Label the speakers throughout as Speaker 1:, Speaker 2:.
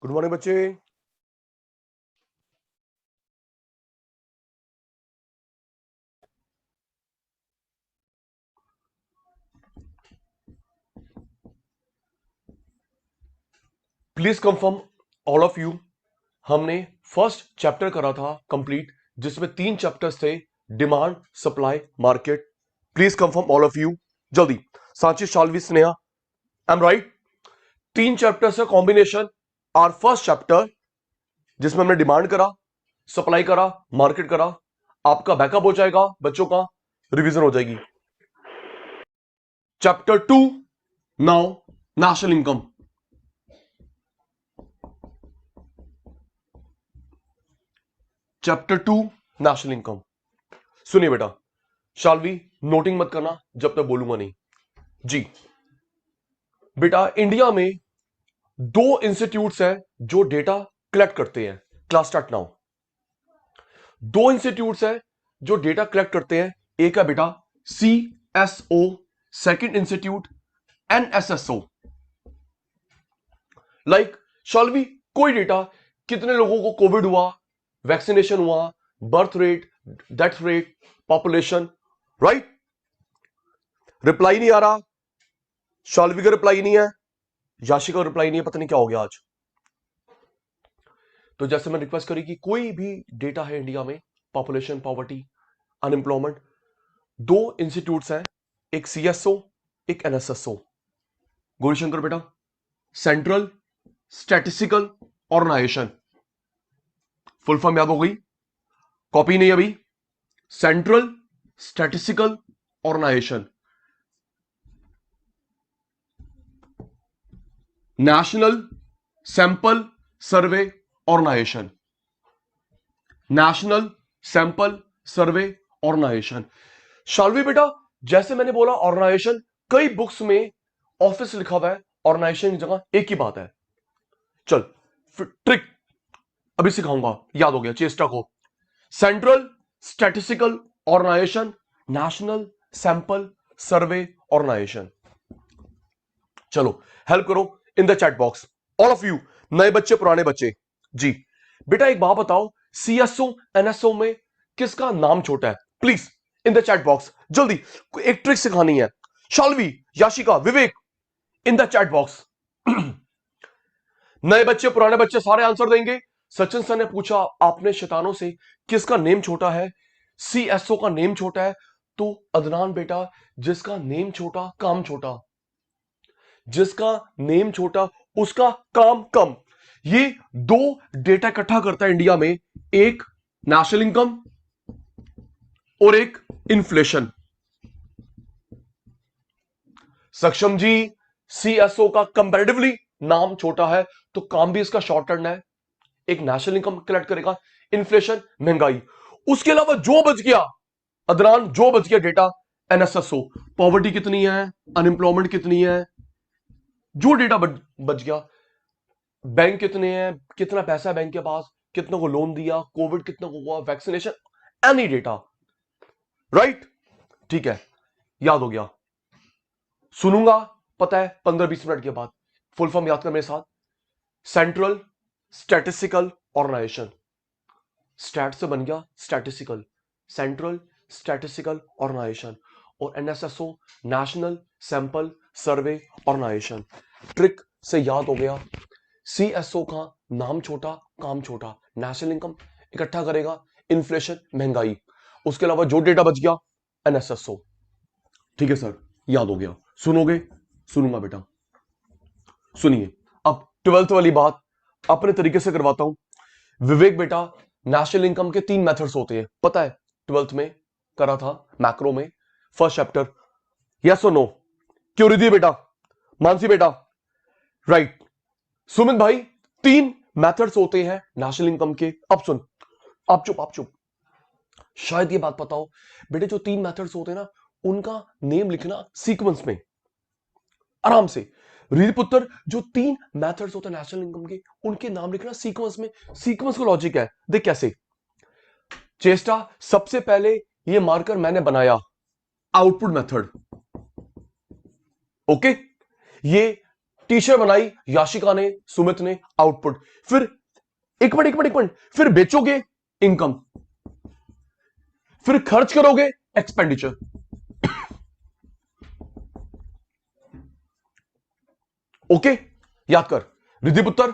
Speaker 1: Good morning बच्चे। Please confirm all of you. हमने first chapter करा था कंप्लीट, जिसमें 3 चैप्टर्स थे, demand, supply, market. Please confirm all of you जल्दी। Sanchi, Shalvi, Sneha, I am right. 3 chapters का कॉम्बिनेशन आर फर्स्ट चैप्टर, जिसमें हमने डिमांड करा, सप्लाई करा, मार्केट करा। आपका बैकअप हो जाएगा, बच्चों का रिवीजन हो जाएगी। Chapter 2 now national income. Chapter 2 national income. सुनिए बेटा, शालवी नोटिंग मत करना जब तक बोलूंगा नहीं जी। बेटा, इंडिया में 2 इंस्टीट्यूट्स हैं जो डेटा कलेक्ट करते हैं। Class start now. 2 इंस्टीट्यूट्स हैं जो डेटा कलेक्ट करते हैं। एक है बेटा CSO, second institute NSSO। Like Shalvi, कोई डेटा, कितने लोगों को कोविड हुआ, वैक्सीनेशन हुआ, birth rate, death rate, population, right. Reply नहीं आ रहा, शालवी का रिप्लाई नहीं है, याशी का रिप्लाई नहीं है, पता नहीं क्या हो गया आज। तो जैसे मैं रिक्वेस्ट करी कि कोई भी डेटा है इंडिया में, पॉपुलेशन, पॉवर्टी, अनएम्प्लॉयमेंट, 2 इंस्टीट्यूट्स हैं, एक CSO, एक NSSO। गौरीशंकर बेटा, Central Statistical Organisation, full form याद हो गई? कॉपी नहीं अभी? Central Statistical Organisation, National Sample Survey Organisation, National Sample Survey Organisation. Shalvi बेटा, जैसे मैंने बोला ऑर्गेनाइजेशन, कई बुक्स में ऑफिस लिखा हुआ है, ऑर्गेनाइजेशन की जगह एक ही बात है। चल ट्रिक अभी सिखाऊंगा, याद हो गया चेष्टा को। Central Statistical Organisation, National Sample Survey Organisation. चलो हेल्प करो in the chat box, all of you, नए बच्चे, पुराने बच्चे जी। बेटा एक बात बताओ, CSO NSO में किसका नाम छोटा है? Please in the chat box जल्दी, एक ट्रिक सिखानी है। शालवी, याशिका, विवेक, इन द चैट बॉक्स। नए बच्चे, पुराने बच्चे सारे आंसर देंगे। सचिन सर ने पूछा आपने शैतानों से, किसका नेम छोटा है? CSO का नेम छोटा है। तो अदनान बेटा, जिसका नेम छोटा काम छोटा, जिसका नेम छोटा उसका काम कम। ये 2 डेटा इकट्ठा करता है इंडिया में, एक नेशनल इनकम और एक इन्फ्लेशन। सक्षम जी, CSO का कंपैरेटिवली नाम छोटा है, तो काम भी इसका शॉर्ट टर्न है। एक नेशनल इनकम कलेक्ट करेगा, इन्फ्लेशन, महंगाई। उसके अलावा जो बच गया अदनान, जो बच गया डेटा NSSO, पॉवर्टी कितनी है, अनएम्प्लॉयमेंट कितनी है, जो डेटा बच गया, बैंक कितने हैं, कितना पैसा है बैंक के पास, कितनों को लोन दिया, कोविड कितनों को हुआ, वैक्सीनेशन, एनी डेटा, राइट। ठीक है, याद हो गया। सुनूंगा पता है 15-20 मिनट के बाद। फुल फॉर्म याद कर मेरे साथ। सेंट्रल स्टैटिस्टिकल ऑर्गेनाइजेशन, स्टैट से बन गया स्टैटिस्टिकल, सेंट्रल स्टैटिस्टिकल ऑर्गेनाइजेशन, और NSSO National Sample Survey Organisation. Trick से याद हो गया, CSO का नाम छोटा काम छोटा, नेशनल इनकम इकट्ठा करेगा, इन्फ्लेशन, महंगाई, उसके अलावा जो डेटा बच गया NSSO। ठीक है सर, याद हो गया। सुनोगे? सुनूंगा बेटा। सुनिए, अब 12th वाली बात अपने तरीके से करवाता हूं। विवेक बेटा, नेशनल इनकम के 3 मेथड्स होते हैं, पता है? 12th में करा था, मैक्रो में, फर्स्ट चैप्टर। यस और नो? क्यों रिद्धि बेटा, मानसी बेटा, राइट। सुमित भाई, 3 मेथड्स होते हैं नेशनल इनकम के। अब सुन, आप चुप, आप चुप। शायद ये बात पता हो बेटे, जो 3 मेथड्स होते हैं ना, उनका नेम लिखना सीक्वेंस में आराम से। पुत्र, जो 3 मेथड्स होते हैं नेशनल इनकम के, उनके नाम लिखना सीक्वेंस में। सीक्वेंस का लॉजिक है, देख कैसे। चेष्टा, सबसे पहले ये मार्कर मैंने बनाया, आउटपुट मेथड, ओके। ये टी शर्ट बनाई याशिका ने, सुमित ने, आउटपुट। फिर एक मिनट, फिर बेचोगे, इनकम। फिर खर्च करोगे, एक्सपेंडिचर। ओके, याद कर रिद्धि पुत्र,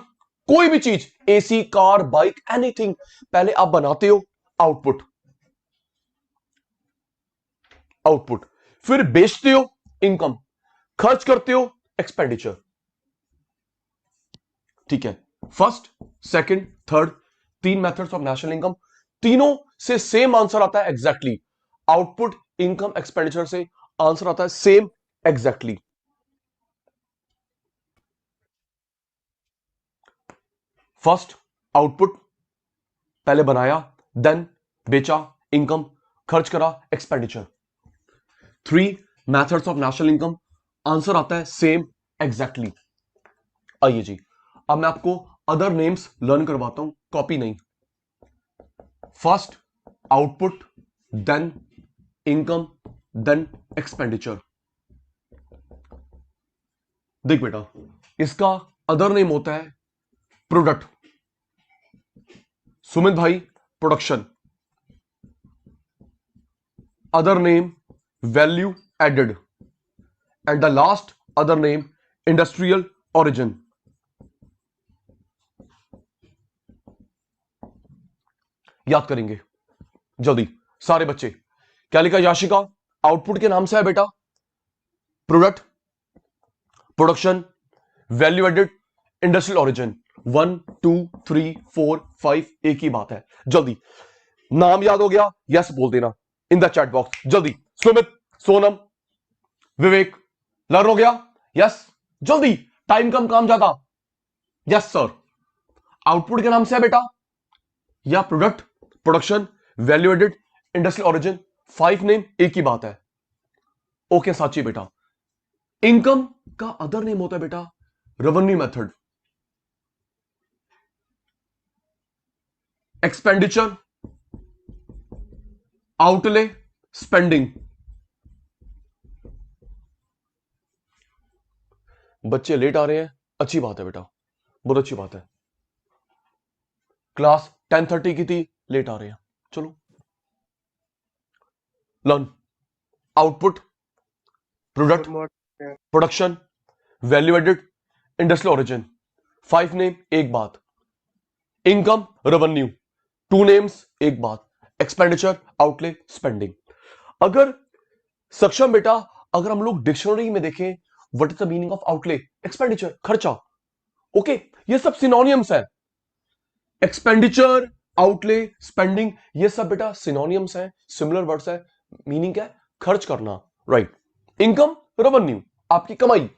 Speaker 1: कोई भी चीज, एसी, कार, बाइक, एनीथिंग, पहले आप बनाते हो, आउटपुट, आउटपुट। फिर बेचते हो, इनकम। खर्च करते हो, एक्सपेंडिचर। ठीक है, फर्स्ट, सेकंड, थर्ड, तीन मेथड्स ऑफ नेशनल इनकम, तीनों से सेम आंसर आता है एग्जैक्टली। आउटपुट, इनकम, एक्सपेंडिचर से आंसर आता है सेम एग्जैक्टली। फर्स्ट, आउटपुट, पहले बनाया, देन बेचा, इनकम, खर्च करा, expenditure. Three methods of national income, answer आता है सेम एग्जैक्टली। आइए जी, अब मैं आपको अदर नेम्स लर्न करवाता हूं, कॉपी नहीं। First, output, then income, then expenditure. देख बेटा, इसका अदर नेम होता है प्रोडक्ट। सुमित भाई, production. Other name value added, and the last other name industrial origin. याद करेंगे जल्दी सारे बच्चे। क्या लिखा याशिका? आउटपुट के नाम से है बेटा product, production, value added, industrial origin. 1 2 3 4 5, एक ही बात है। जल्दी नाम याद हो गया? यस बोल देना इन द चैट बॉक्स जल्दी। सुमित, सोनम, विवेक, लर्न हो गया? यस, जल्दी, टाइम कम काम ज्यादा। Yes sir. आउटपुट के नाम से है बेटा या product, production, value added, industrial origin, 5 name, एक ही बात है। ओके साची बेटा। इनकम का अदर नेम होता है बेटा revenue method. Expenditure, outlay, spending. बच्चे लेट आ रहे हैं, अच्छी बात है बेटा, बहुत अच्छी बात है। क्लास 10:30 की थी, लेट आ रहे हैं, चलो learn. Output, product, production, value added, industrial origin, 5 name, एक बात। इनकम, रेवेन्यू, 2 नेम्स, एक बात। Expenditure, outlay, spending. अगर सक्षम बेटा, अगर हम लोग डिक्शनरी में देखें, what is the meaning of outlay? Expenditure, खर्चा। ओके, ये सब सिनोनियम्स है। एक्सपेंडिचर, आउटले, स्पेंडिंग, ये सब बेटा सिनोनियम्स हैं, सिमिलर वर्ड्स है। मीनिंग क्या है? खर्च करना, राइट। इनकम, रेवेन्यू, आपकी कमाई,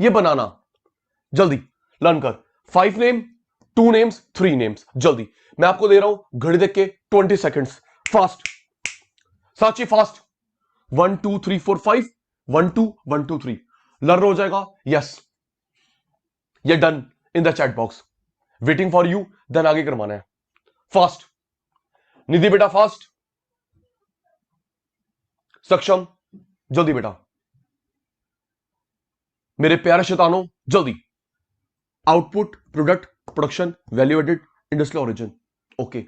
Speaker 1: ये बनाना। जल्दी लर्न कर। 5 नेम, 2 नेम्स, 3 नेम्स। जल्दी मैं आपको दे रहा हूं घड़ी देख के 20 सेकेंड्स। फास्ट साची, फास्ट। 1 2 3 4 5, 1 2 1 2 3, लर्न हो जाएगा? यस, ये done in the chat box, waiting for you. Then आगे करवाना है। फास्ट निधि बेटा, फास्ट। सक्षम, जल्दी बेटा। मेरे प्यारे शैतानों, जल्दी। Output, product, production, value added, industrial origin. Okay,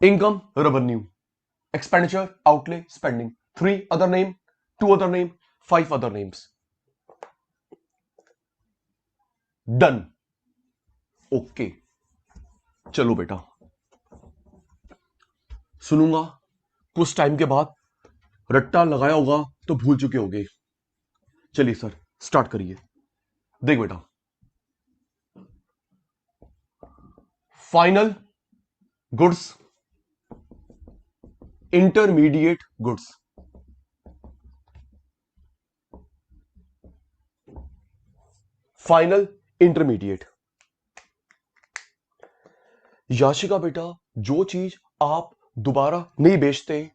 Speaker 1: income, revenue, expenditure, outlay, spending. 3 other name, 2 other name, 5 other names. Done. Okay, चलो बेटा, सुनूंगा कुछ टाइम के बाद। रट्टा लगाया होगा तो भूल चुके होगे। चलिए सर, स्टार्ट करिए। देख बेटा, final goods, intermediate goods. Final, intermediate. Yashika बेटा, जो चीज आप दोबारा नहीं बेचते,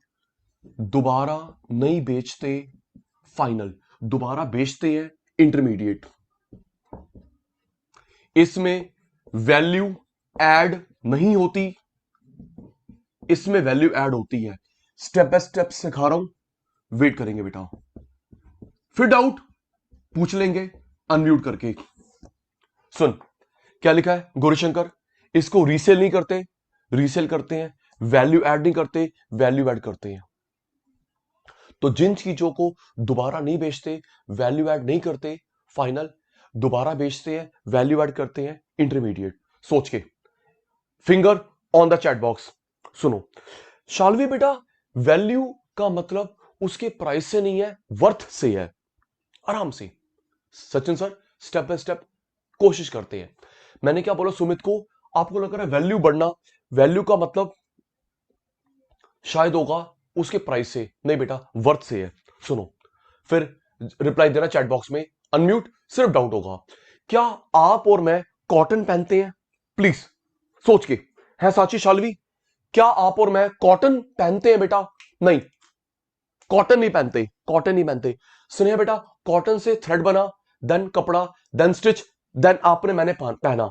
Speaker 1: दोबारा नहीं बेचते फाइनल, दोबारा बेचते हैं इंटरमीडिएट। इसमें वैल्यू ऐड नहीं होती, इसमें वैल्यू ऐड होती है। स्टेप बाय स्टेप सिखा रहा हूं, वेट करेंगे बेटा। फिर डाउट पूछ लेंगे, अनम्यूट करके। सुन क्या लिखा है गौरीशंकर, इसको रीसेल नहीं करते, रीसेल करते हैं, वैल्यू ऐड नहीं करते, वैल्यू ऐड करते हैं। तो जिन चीजों को दोबारा नहीं बेचते, वैल्यू ऐड नहीं करते, फाइनल, दोबारा बेचते हैं, वैल्यू ऐड करते हैं, इंटरमीडिएट। सोच के finger on the chat box. सुनो शालवी बेटा, वैल्यू का मतलब उसके प्राइस से नहीं है, वर्थ से है। आराम से Sachin sir step by step कोशिश करते हैं। मैंने क्या बोला सुमित को, आपको लग रहा है वैल्यू बढ़ना, वैल्यू का मतलब शायद होगा उसके प्राइस से, नहीं बेटा वर्थ से है। सुनो फिर रिप्लाई देना चैट बॉक्स में, अनम्यूट, सिर्फ डाउट होगा। क्या आप और मैं कॉटन पहनते हैं? प्लीज सोच के। है साची शालवी, क्या आप और मैं कॉटन पहनते हैं बेटा? नहीं, कॉटन नहीं पहनते, कॉटन नहीं पहनते। सुनिए बेटा, कॉटन से थ्रेड बना, देन कपड़ा, देन स्टिच, देन आपने मैंने पहना।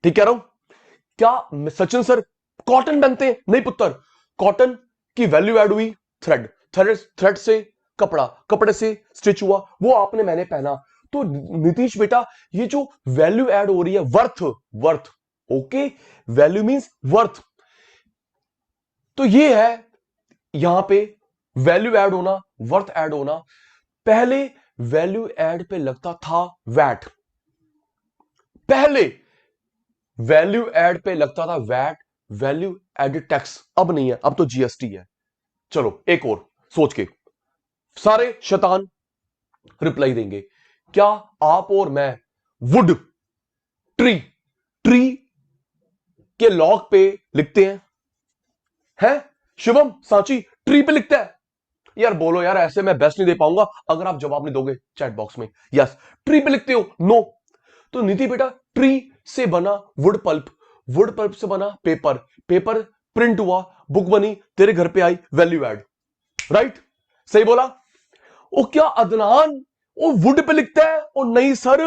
Speaker 1: ठीक कह रहा हूं? क्या सचिन सर कॉटन पहनते हैं? नहीं पुत्र, कॉटन की वैल्यू ऐड हुई थ्रेड, थ्रेड से कपड़ा, कपड़े से स्टिच हुआ, वो आपने मैंने पहना। तो नीतीश बेटा, ये जो वैल्यू ऐड हो रही है, worth, worth, okay, value means worth. तो ये है यहां पे वैल्यू ऐड होना, वर्थ ऐड होना। पहले वैल्यू ऐड पे लगता था वैट, पहले वैल्यू ऐड पे लगता था वैट, वैल्यू एडेड टैक्स। अब नहीं है, अब तो जीएसटी है। चलो एक और सोच के, सारे शैतान रिप्लाई देंगे। क्या आप और मैं वुड, ट्री, ट्री के लॉग पे लिखते हैं? हैं शिवम सांची, ट्री पे लिखता है? यार बोलो यार, ऐसे मैं बेस्ट नहीं दे पाऊंगा अगर आप जवाब नहीं दोगे चैट बॉक्स में। यस, ट्री पे लिखते हो? नो। तो नीति बेटा, ट्री से बना वुड पल्प, वुड पल्प से बना पेपर, पेपर प्रिंट हुआ, बुक बनी, तेरे घर पे आई, वैल्यू ऐड। राइट, सही बोला? ओ क्या अदनान, ओ वुड पे लिखता है? ओ नहीं sir,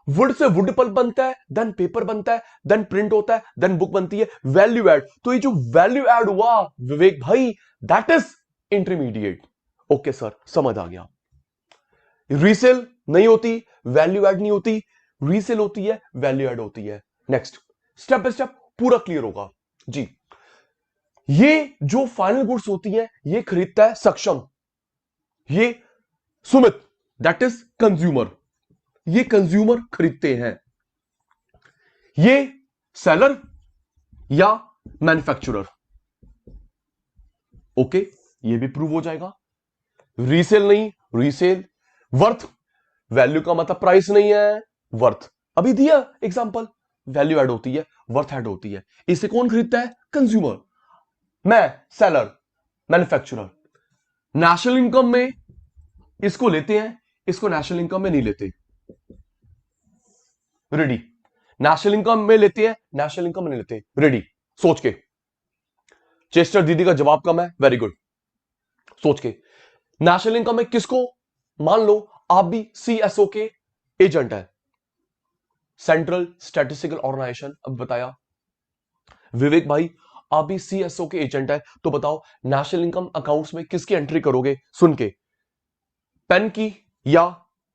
Speaker 1: would say wood pulp बनता है, देन पेपर बनता है, देन प्रिंट होता है, देन बुक बनती है, वैल्यू ऐड। तो ये जो वैल्यू ऐड हुआ विवेक भाई, that is intermediate. Okay sir, समझ आ गया। रीसेल नहीं होती, वैल्यू ऐड नहीं होती, रीसेल होती है, वैल्यू ऐड होती है। नेक्स्ट स्टेप बाय स्टेप पूरा क्लियर होगा जी। ये जो फाइनल गुड्स होती है, ये खरीदता है सक्षम, ये सुमित, दैट इज कंज्यूमर, ये कंज्यूमर खरीदते हैं। ये सेलर या मैन्युफैक्चरर। ओके, ये भी प्रूव हो जाएगा। रीसेल नहीं, रीसेल, वर्थ, वैल्यू का मतलब प्राइस नहीं है, वर्थ। अभी दिया एग्जांपल, वैल्यू ऐड होती है, वर्थ ऐड होती है। इसे कौन खरीदता है? कंज्यूमर। मैं सेलर, मैन्युफैक्चरर। नेशनल इनकम में इसको लेते हैं, इसको नेशनल इनकम में नहीं लेते। रेडी, नेशनल इनकम में लेते हैं, नेशनल इनकम में नहीं लेते। रेडी, सोच के। चेस्टर दीदी का जवाब कम है, वेरी गुड। सोच के, नेशनल इनकम में किसको, मान लो आप भी सीएसओ के एजेंट है, सेंट्रल स्टैटिस्टिकल ऑर्गेनाइजेशन। अब बताया विवेक भाई, आप भी सीएसओ के एजेंट है, तो बताओ नेशनल इनकम अकाउंट्स में किसकी एंट्री करोगे? सुन के, पेन की या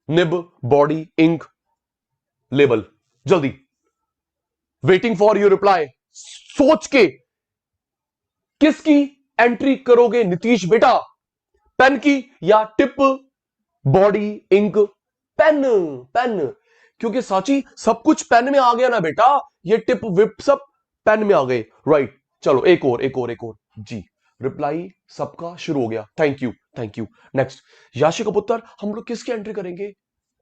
Speaker 1: निब, बॉडी, इंक, लेबल? जल्दी, वेटिंग फॉर योर रिप्लाई। सोच के किसकी एंट्री करोगे नीतीश बेटा? पेन की या tip, body, ink? Pen, pen, क्योंकि साची सब कुछ पेन में आ गया ना बेटा, ये टिप विप सब पेन में आ गए। राइट, चलो एक और, एक और, एक और जी। रिप्लाई सबका शुरू हो गया, thank you, thank you. Next, याशी कपुत्र, हम लोग किसकी एंट्री करेंगे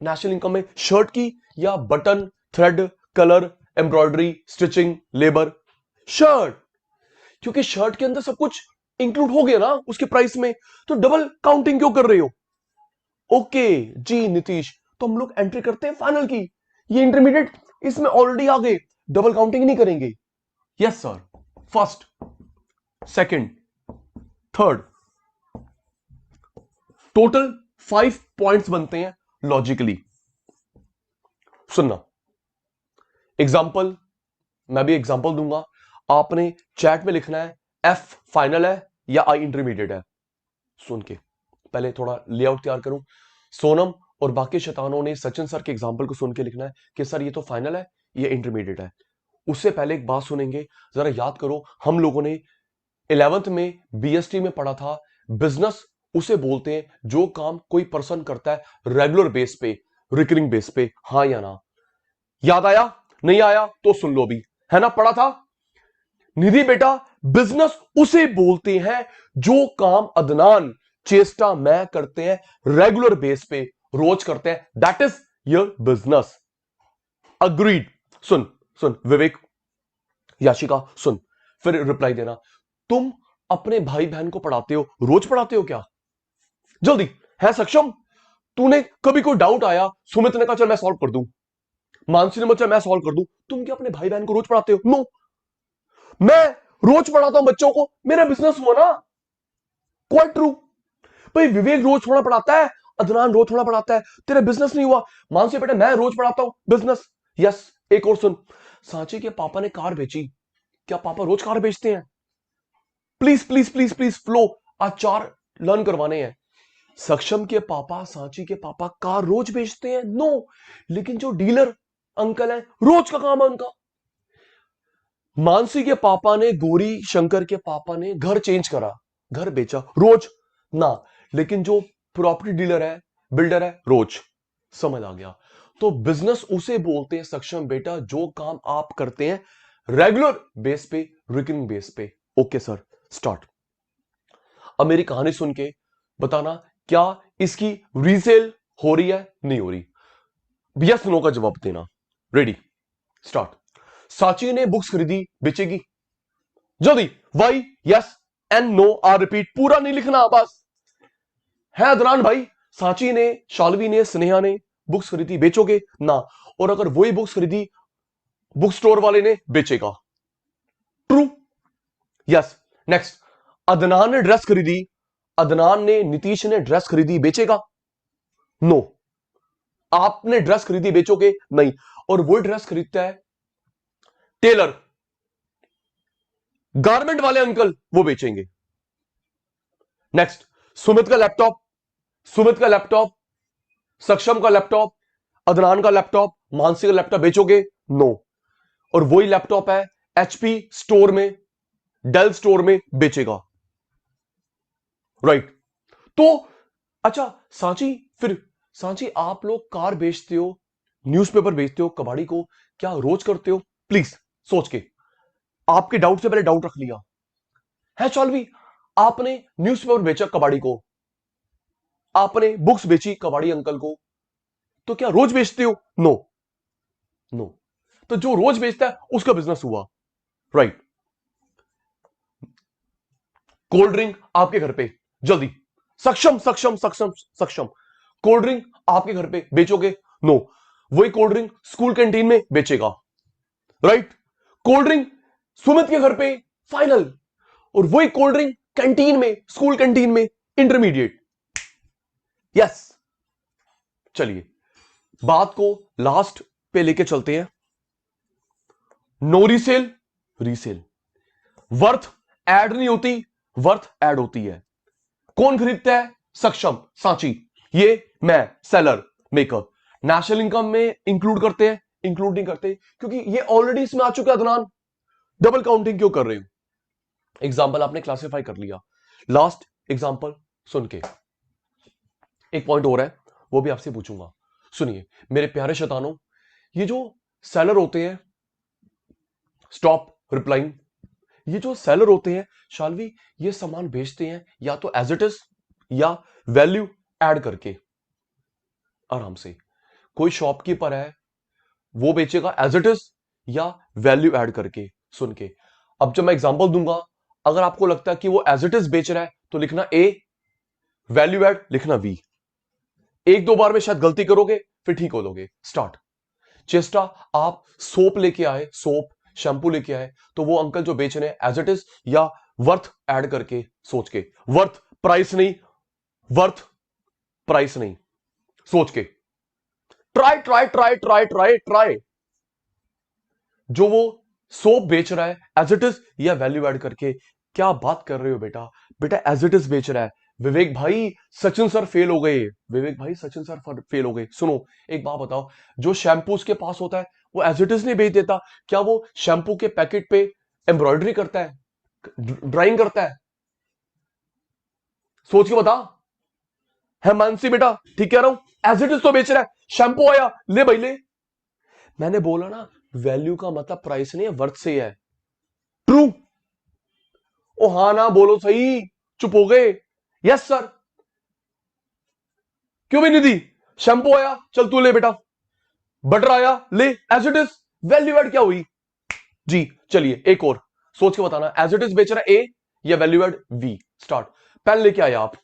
Speaker 1: नेशनल इनकम में? शर्ट की या button, thread, colour, embroidery, stitching, labour? Shirt, क्योंकि शर्ट के अंदर सब कुछ इंक्लूड हो गया ना उसके प्राइस में, तो डबल काउंटिंग क्यों कर रहे हो? ओके जी नीतीश, तो हम लोग एंट्री करते हैं फाइनल की, ये इंटरमीडिएट इसमें ऑलरेडी आ गए, डबल काउंटिंग नहीं करेंगे। Yes sir, first, second, third, total 5 points बनते हैं लॉजिकली। सुनना, एग्जाम्पल, मैं भी एग्जाम्पल दूंगा, आपने चैट में लिखना है एफ फाइनल है या आई इंटरमीडिएट है। सुन के पहले थोड़ा लेआउट तैयार करूं। सोनम और बाकी शैतानों ने सचिन सर के एग्जाम्पल को सुन के लिखना है कि सर ये तो फाइनल है, ये इंटरमीडिएट है। उससे पहले एक बात सुनेंगे, जरा याद करो, हम लोगों ने 11th में बीएसटी में पढ़ा था, बिजनेस उसे बोलते हैं जो काम कोई पर्सन करता है रेगुलर बेस पे, रिकरिंग बेस पे। हाँ या ना? याद आया? नहीं आया तो सुन लो भी, है ना, पढ़ा था। निधि बेटा, बिजनेस उसे बोलते हैं जो काम अदनान, चेष्टा, मैं करते हैं रेगुलर बेस पे, रोज करते हैं, that is your business. Agreed. सुन सुन विवेक, याशिका सुन, फिर रिप्लाई देना। तुम अपने भाई बहन को पढ़ाते हो, रोज पढ़ाते हो क्या? जल्दी। है सक्षम? तूने कभी कोई डाउट आया, सुमित ने कहा चल मैं सॉल्व कर दूं, मानसी ने मुझे मैं सॉल्व कर दूं, तुम क्या अपने भाई बहन को रोज पढ़ाते हो? नो, मैं रोज पढ़ाता हूं बच्चों को, मेरा बिजनेस हुआ ना। Quite true. भाई विवेक रोज थोड़ा पढ़ाता है, अदनान रोज थोड़ा पढ़ाता है, तेरा बिजनेस नहीं हुआ। मानसी बेटा मैं रोज पढ़ाता हूं, बिजनेस। यस। एक और सुन, सांची के पापा ने कार बेची, क्या पापा रोज कार बेचते हैं? Please please please please flow, आज 4 लर्न करवाने हैं। सक्षम के पापा, सांची के पापा कार रोज बेचते हैं? नो, लेकिन जो डीलर अंकल है रोज का काम है उनका। मानसी के पापा ने, गौरी शंकर के पापा ने घर चेंज करा, घर बेचा, रोज ना, लेकिन जो प्रॉपर्टी डीलर है, बिल्डर है, रोज। समझ आ गया? तो बिजनेस उसे बोलते हैं सक्षम बेटा जो काम आप करते हैं रेगुलर बेस पे, रिकरिंग बेस पे। Okay sir, start. अब मेरी कहानी सुन के बताना क्या इसकी रीसेल हो रही है, नहीं हो रही? यस नो का जवाब देना। Ready, start. सांची ने बुक्स खरीदी, बेचेगी? जल्दी। Why, yes and no are repeat, पूरा नहीं लिखना बस। है अदनान भाई, सांची ने, शालवी ने, स्नेहा ने बुक्स खरीदी, बेचोगे ना? और अगर वही बुक्स खरीदी बुक स्टोर वाले ने, बेचेगा? ट्रू। यस। नेक्स्ट, अदनान ने ड्रेस खरीदी, अदनान ने, नीतीश ने ड्रेस खरीदी, बेचेगा? नो। आपने ड्रेस खरीदी, बेचोगे? नहीं। और वो ड्रेस खरीदता है टेलर, गारमेंट वाले अंकल, वो बेचेंगे। नेक्स्ट, सुमित का लैपटॉप, सुमित का लैपटॉप, सक्षम का लैपटॉप, अदनान का लैपटॉप, मानसी का लैपटॉप, बेचोगे? नो। और वही लैपटॉप है एचपी स्टोर में, डेल स्टोर में, बेचेगा? राइट। तो अच्छा सांची, फिर सांची आप लोग कार बेचते हो, न्यूज़पेपर बेचते हो, कबाड़ी को क्या रोज करते हो? प्लीज सोच के, आपके डाउट से पहले डाउट रख लिया है। चौलवी, आपने न्यूज़पेपर बेचा कबाड़ी को, आपने बुक्स बेची कबाड़ी अंकल को, तो क्या रोज बेचते हो? नो। नो। तो जो रोज बेचता है उसका बिजनेस हुआ, राइट। कोल्ड ड्रिंक आपके घर पे, जल्दी। सक्षम सक्षम सक्षम सक्षम, कोल्ड ड्रिंक आपके घर पे, बेचोगे? नो। वही कोल्ड ड्रिंक स्कूल कैंटीन में बेचेगा, राइट। कोल्ड ड्रिंक सुमित के घर पे, फाइनल। और वही कोल्ड ड्रिंक कैंटीन में, स्कूल कैंटीन में, इंटरमीडिएट। यस। चलिए बात को लास्ट पे लेके चलते हैं। No resale, resale. Worth add नहीं होती, वर्थ ऐड होती है। कौन खरीदता है? सक्षम, सांची, ये मैं सेलर, मेकर। नेशनल इनकम में इंक्लूड करते हैं? इंक्लूड नहीं करते, क्योंकि ये ऑलरेडी इसमें आ चुका है अदनान, डबल काउंटिंग क्यों कर रहे हो? एग्जाम्पल आपने क्लासिफाई कर लिया। लास्ट एग्जाम्पल सुन के एक पॉइंट और है, वो भी आपसे पूछूंगा। सुनिए मेरे प्यारे शैतानों, ये जो सेलर होते हैं, स्टॉप रिप्लाइंग, ये जो सेलर होते हैं शालवी, ये सामान बेचते हैं या तो एज इट इज या वैल्यू ऐड करके। आराम से, कोई शॉपकीपर है वो बेचेगा एज इट इज या वैल्यू ऐड करके। सुन के, अब जब मैं एग्जांपल दूंगा, अगर आपको लगता है कि वो एज इट इज बेच रहा है तो लिखना ए, वैल्यू ऐड लिखना वी। एक दो बार में शायद गलती करोगे, फिर ठीक हो लोगे। स्टार्ट। चेस्टा, आप सोप लेके आए, सोप शैंपू लेके आए, तो वो अंकल जो बेच रहे हैं एज इट इज या वर्थ ऐड करके, सोच के, वर्थ प्राइस नहीं, वर्थ प्राइस नहीं, सोच के। Try try try try try try. जो वो सोप बेच रहा है एज इट इज या वैल्यू ऐड करके, क्या बात कर रहे हो बेटा? बेटा एज इट इज बेच रहा है, विवेक भाई सचिन सर फेल हो गए, विवेक भाई सचिन सर फेल हो गए। सुनो एक बात बताओ, जो शैम्पू उसके पास होता है वो एज इट इज नहीं बेच देता, क्या वो शैम्पू के पैकेट पे एम्ब्रॉयडरी करता है, ड्राइंग करता है? सोच के बता। है मानसी बेटा, ठीक कह रहा हूं, एज इट इज तो बेच रहा है। शैम्पू आया, ले भाई ले। मैंने बोला ना, वैल्यू का मतलब प्राइस नहीं है, वर्थ से है। ट्रू? ओ हाँ ना बोलो सही, चुप हो गए। Yes sir. क्यों भी नहीं दी? शैम्पू आया, चल तू ले बेटा। बटर आया, ले, as it is. Value add क्या हुई जी? चलिए एक और सोच के बताना, एज इट इज बेच रहा है ए या value add B? Start. Pen लेके आया आप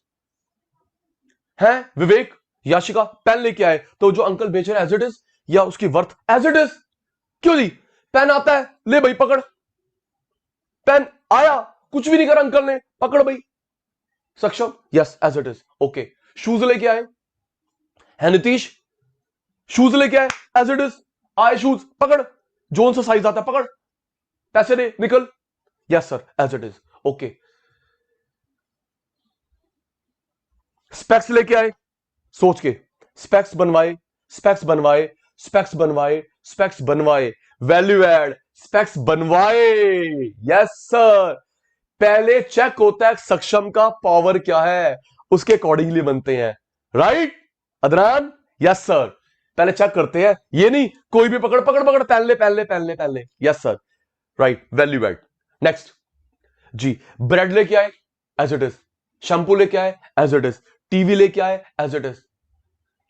Speaker 1: हैं विवेक, याशिका पेन लेके आए, तो जो अंकल बेच रहे हैं एज इट इज या उसकी वर्थ एज इट इज? क्यों जी? पेन आता है, ले भाई पकड़। पेन आया, कुछ भी नहीं करा अंकल ने, पकड़ भाई। Saksham? Yes as it is. Okay. Shoes लेके आए है नीतीश, शूज लेके आए एज इट इज, आए शूज, पकड़। जोन सा साइज आता है, पकड़, पैसे दे, निकल। Yes sir as it is. Okay. Specs लेके आए, सोच के, स्पेक्स बनवाए, स्पेक्स बनवाए, स्पेक्स बनवाए, स्पेक्स बनवाए, वैल्यू एड, स्पेक्स बनवाए। Yes sir. पहले चेक होता है सक्षम का पावर क्या है, उसके अकॉर्डिंगली बनते हैं। राइट अदनान? Yes sir. पहले चेक करते हैं, ये नहीं कोई भी पकड़ पकड़ पकड़, पहन ले पहन ले पहन ले पहन ले। Yes sir. Right, value add. Next जी, ब्रेड लेके आए एज इट इज, शैम्पू लेके आए एज इट इज, टीवी लेके आए एज इट इज,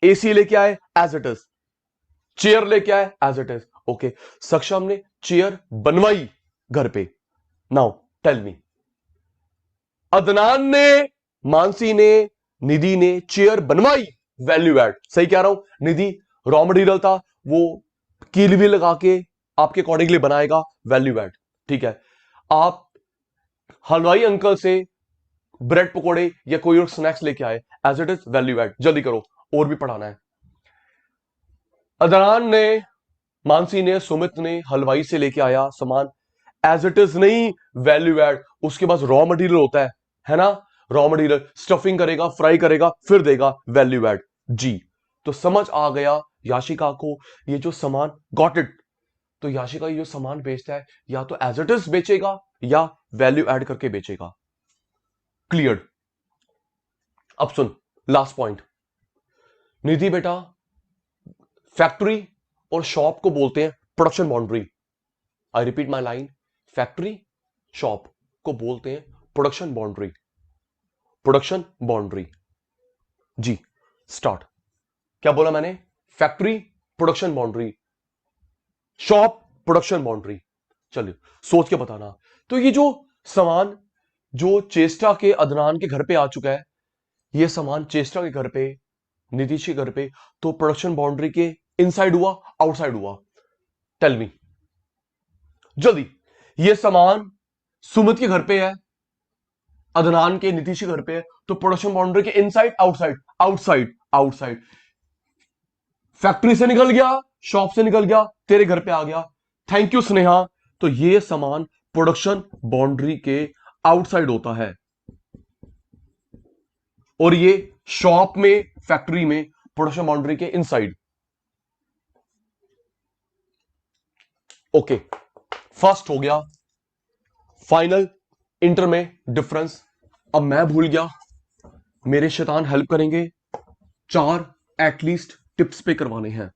Speaker 1: एसी लेके आए एज इट इज, चेयर लेके आए एज इट इज। ओके। सक्षम ने चेयर बनवाई घर पे। नाउ टेल मी, अदनान ने, मानसी ने, निधि ने चेयर बनवाई, वैल्यू एड। सही कह रहा हूं, निधि रॉ मटेरियल था, वो कील भी लगा के आपके अकॉर्डिंगली बनाएगा, वैल्यू एड। ठीक है। आप हलवाई अंकल से ब्रेड पकोड़े या कोई और स्नैक्स लेके आए, as it is, value add. जल्दी करो, और भी पढ़ाना है। अदनान ने, मानसी ने, सुमित ने हलवाई से लेके आया सामान, एज इट इज नहीं, वैल्यू एड। उसके पास रॉ मटेरियल होता है ना, रॉ मटेरियल, स्टफिंग करेगा, फ्राई करेगा, फिर देगा, वैल्यू एड। जी। तो समझ आ गया याशिका को, ये जो सामान, गॉट इट। तो याशिका ये जो सामान बेचता है, या तो एज इट इज बेचेगा या वैल्यू एड करके बेचेगा। क्लियर? अब सुन, लास्ट पॉइंट। निधि बेटा, फैक्ट्री और शॉप को बोलते हैं production boundary. I repeat my line, factory shop को बोलते हैं प्रोडक्शन बाउंड्री। प्रोडक्शन बाउंड्री जी। स्टार्ट। क्या बोला मैंने? Factory production boundary, shop production boundary. चलिए सोच के बताना। तो ये जो सामान जो चेष्टा के अदनान के घर पे आ चुका है, ये सामान चेष्टा के घर पे, नीतीश के घर पे, तो प्रोडक्शन बाउंड्री के इनसाइड हुआ, आउटसाइड हुआ? टेल मी जल्दी। ये सामान सुमित के घर पे है, अदनान के, नीतीश के घर पे है, तो प्रोडक्शन बाउंड्री के inside, outside? Outside, outside. Factory से निकल गया, शॉप से निकल गया, तेरे घर पे आ गया। Thank you Sneha. तो ये सामान प्रोडक्शन बाउंड्री के आउटसाइड होता है, और ये शॉप में, फैक्ट्री में प्रोडक्शन बाउंड्री के इनसाइड। ओके, फर्स्ट हो गया। फाइनल, इंटर में डिफरेंस। अब मैं भूल गया, मेरे शैतान हेल्प करेंगे। 4 एटलीस्ट टिप्स पे करवाने हैं।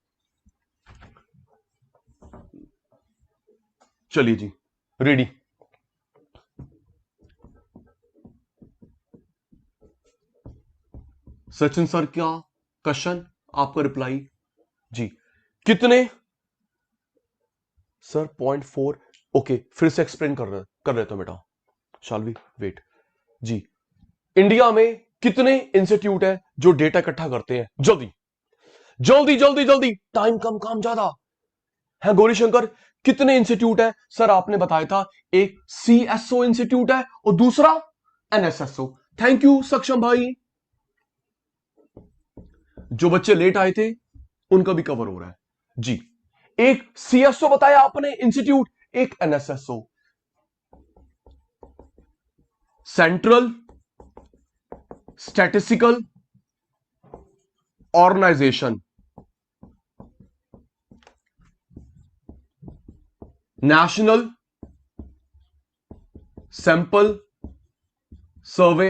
Speaker 1: चलिए जी, रेडी। सचिन सर क्या क्वेश्चन, आपका रिप्लाई जी। कितने सर? 0.4। ओके, फिर से एक्सप्लेन कर रहे थे बेटा। शाल वी वेट जी। इंडिया में कितने इंस्टीट्यूट है जो डेटा इकट्ठा करते हैं? जल्दी जल्दी जल्दी जल्दी, टाइम कम काम ज्यादा है। गौरीशंकर, कितने इंस्टीट्यूट है? सर आपने बताया था, एक सीएसओ इंस्टीट्यूट है और दूसरा एनएसएसओ। थैंक यू सक्षम भाई। जो बच्चे लेट आए थे उनका भी कवर हो रहा है जी। एक सीएसओ बताया आपने इंस्टीट्यूट, एक NSSO, Central Statistical Organisation, National Sample Survey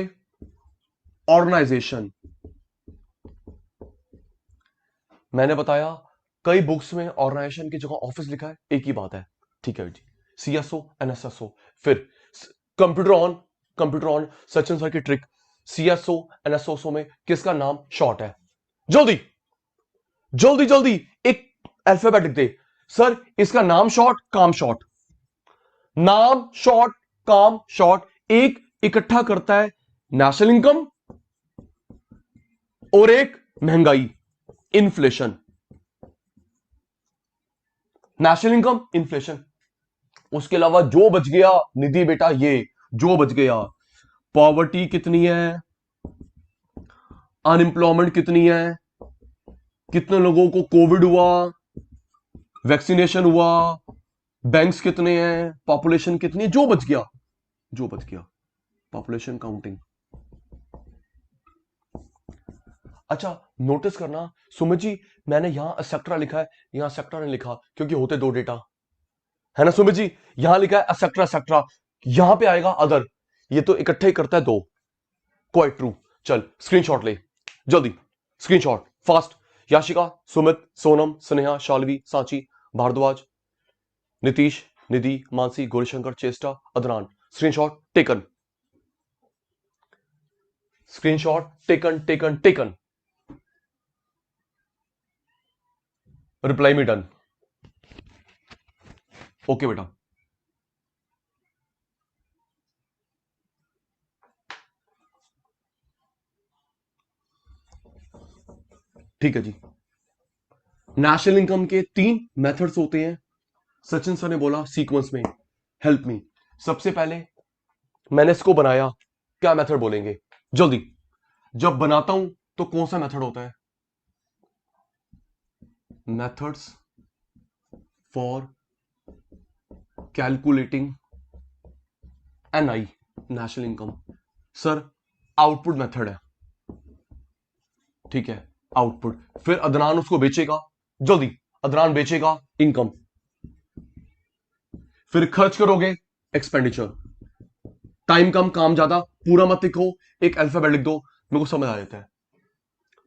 Speaker 1: Organisation. मैंने बताया कई बुक्स में ऑर्गेनाइजेशन की जगह ऑफिस लिखा है, एक ही बात है, ठीक है जी। CSO NSSO. फिर कंप्यूटर ऑन सचिन सर की ट्रिक, सीएसओ एनएसएसओ में किसका नाम शॉर्ट है? जल्दी जल्दी जल्दी एक अल्फाबेट लिख दे। सर इसका नाम शॉर्ट, काम शॉर्ट, नाम शॉर्ट, काम शॉर्ट, एक इकट्ठा करता है नेशनल इनकम और एक महंगाई, इन्फ्लेशन। National income, inflation. उसके अलावा जो बच गया निधि बेटा, ये जो बच गया, पॉवर्टी कितनी है, अनएम्प्लॉयमेंट कितनी है, कितने लोगों को कोविड हुआ, वैक्सीनेशन हुआ, बैंक्स कितने हैं, पॉपुलेशन कितनी है, जो बच गया, जो बच गया, पॉपुलेशन काउंटिंग। अच्छा नोटिस करना सुमित जी, मैंने यहां सेक्टर लिखा है, यहां सेक्टर नहीं लिखा क्योंकि होते दो डेटा है ना सुमित जी। यहां लिखा है सेक्टर सेक्टर, यहां पे आएगा अदर, ये तो इकट्ठे ही करता है दो। Quite true. चल स्क्रीनशॉट ले जल्दी, स्क्रीनशॉट फास्ट। याशिका, सुमित, सोनम, स्नेहा, शालवी, सांची, भारद्वाज, नीतीश, निधि, मानसी, गौरीशंकर, चेष्टा, Adnan. Screenshot taken, screenshot taken taken taken. Reply me done. Okay बेटा। ठीक है जी। नेशनल इनकम के 3 मेथड्स होते हैं, सचिन सर ने बोला सीक्वेंस में, हेल्प मी। सबसे पहले मैंने इसको बनाया, क्या मेथड बोलेंगे जल्दी? जब बनाता हूं तो कौन सा मेथड होता है? Methods for calculating NI, national income. Sir output method है, ठीक है, आउटपुट। फिर अदनान उसको बेचेगा, जल्दी, अदनान बेचेगा इनकम। फिर खर्च करोगे, एक्सपेंडिचर। टाइम कम काम ज्यादा, पूरा मत लिखो, एक अल्फाबेट लिख दो, मेरे को समझ आ जाता है।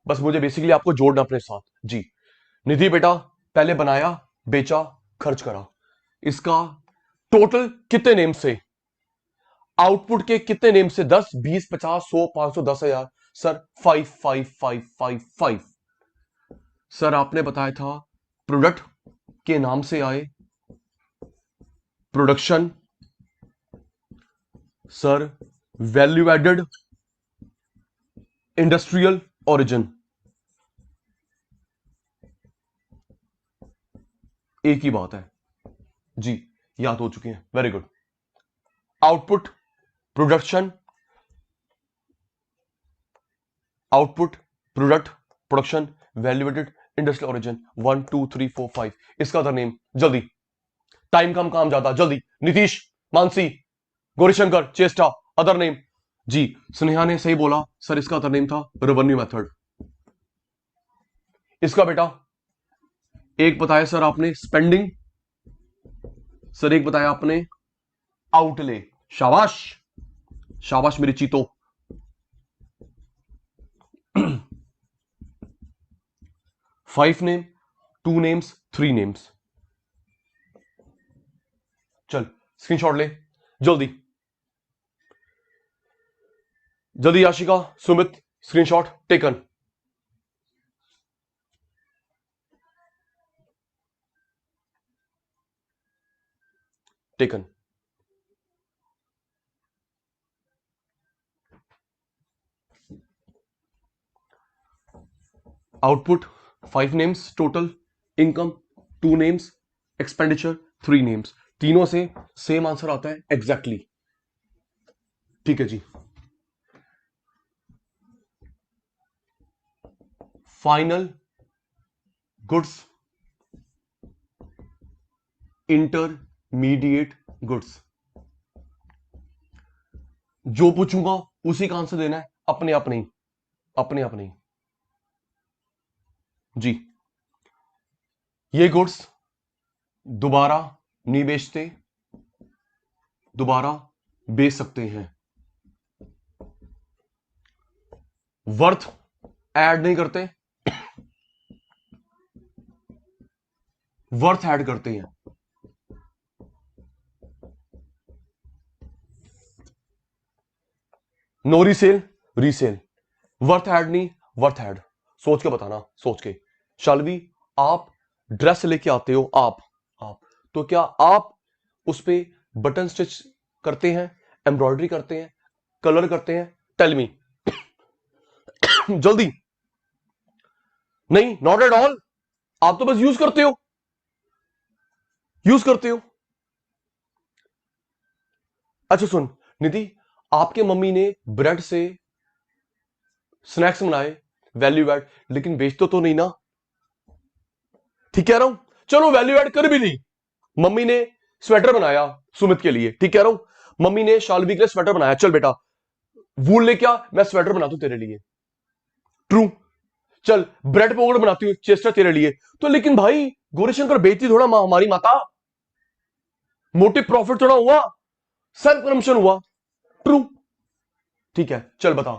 Speaker 1: बस मुझे बेसिकली आपको जोड़ना अपने साथ जी। निधि बेटा पहले बनाया, बेचा, खर्च करा, इसका टोटल कितने नेम से, आउटपुट के कितने नेम से, 10, 20, 50, 100, 500, 10,000? सर 5 5 5 5 5। सर आपने बताया था प्रोडक्ट के नाम से आए, production, sir value added, industrial origin, एक ही बात है जी, याद हो चुकी है, very good. Output, production, output, product, production, value added, industrial origin. 1 2 3 4 5। इसका अदर नेम जल्दी, टाइम कम काम ज्यादा, जल्दी। नीतीश, मानसी, गौरीशंकर, चेष्टा, अदर नेम जी। स्नेहा ने सही बोला सर, इसका अदर नेम था रेवेन्यू मेथड। इसका बेटा एक बताया सर आपने स्पेंडिंग, सर एक बताया आपने आउटले। शाबाश, शाबाश मेरी चीतो। 5 नेम, 2 नेम्स, 3 नेम्स। चल स्क्रीनशॉट ले जल्दी जल्दी। Yashika, Sumit, screenshot taken. Taken. Output 5 names total, income 2 names, expenditure 3 names. तीनों से सेम आंसर आता है एग्जैक्टली, ठीक है जी। Final goods, intermediate goods. जो पूछूंगा उसी का आंसर देना है, अपने आप नहीं, अपने आप नहीं जी। ये गुड्स दोबारा नहीं बेचते, दोबारा बेच सकते हैं। वर्थ ऐड नहीं करते, वर्थ ऐड करते हैं। No resale, resale, worth add नहीं, वर्थ ऐड। सोच के बताना, सोच के। शालवी, आप ड्रेस लेके आते हो, आप तो क्या आप उस पे बटन स्टिच करते हैं, एम्ब्रॉयडरी करते हैं, कलर करते हैं? टेल मी जल्दी। नहीं, नॉट एट ऑल। आप तो बस यूज करते हो, यूज करते हो। अच्छा सुन निधि, आपके मम्मी ने ब्रेड से स्नैक्स बनाए, वैल्यू ऐड, लेकिन बेच तो नहीं ना? ठीक कह रहा हूं? चलो वैल्यू ऐड कर भी ली। मम्मी ने स्वेटर बनाया सुमित के लिए, ठीक कह रहा हूं। मम्मी ने शालवी के लिए स्वेटर बनाया, चल बेटा वूल ले क्या, मैं स्वेटर बनाता हूं तेरे लिए। ट्रू। चल ब्रेड पकौड़े बनाती हूँ चेस्टर तेरे लिए। तो लेकिन भाई गौरीशंकर बेचती थोड़ा हमारी माता, मोटे प्रॉफिट थोड़ा हुआ, सेल्फ कंजम्पशन हुआ। ट्रू। ठीक है चल बता,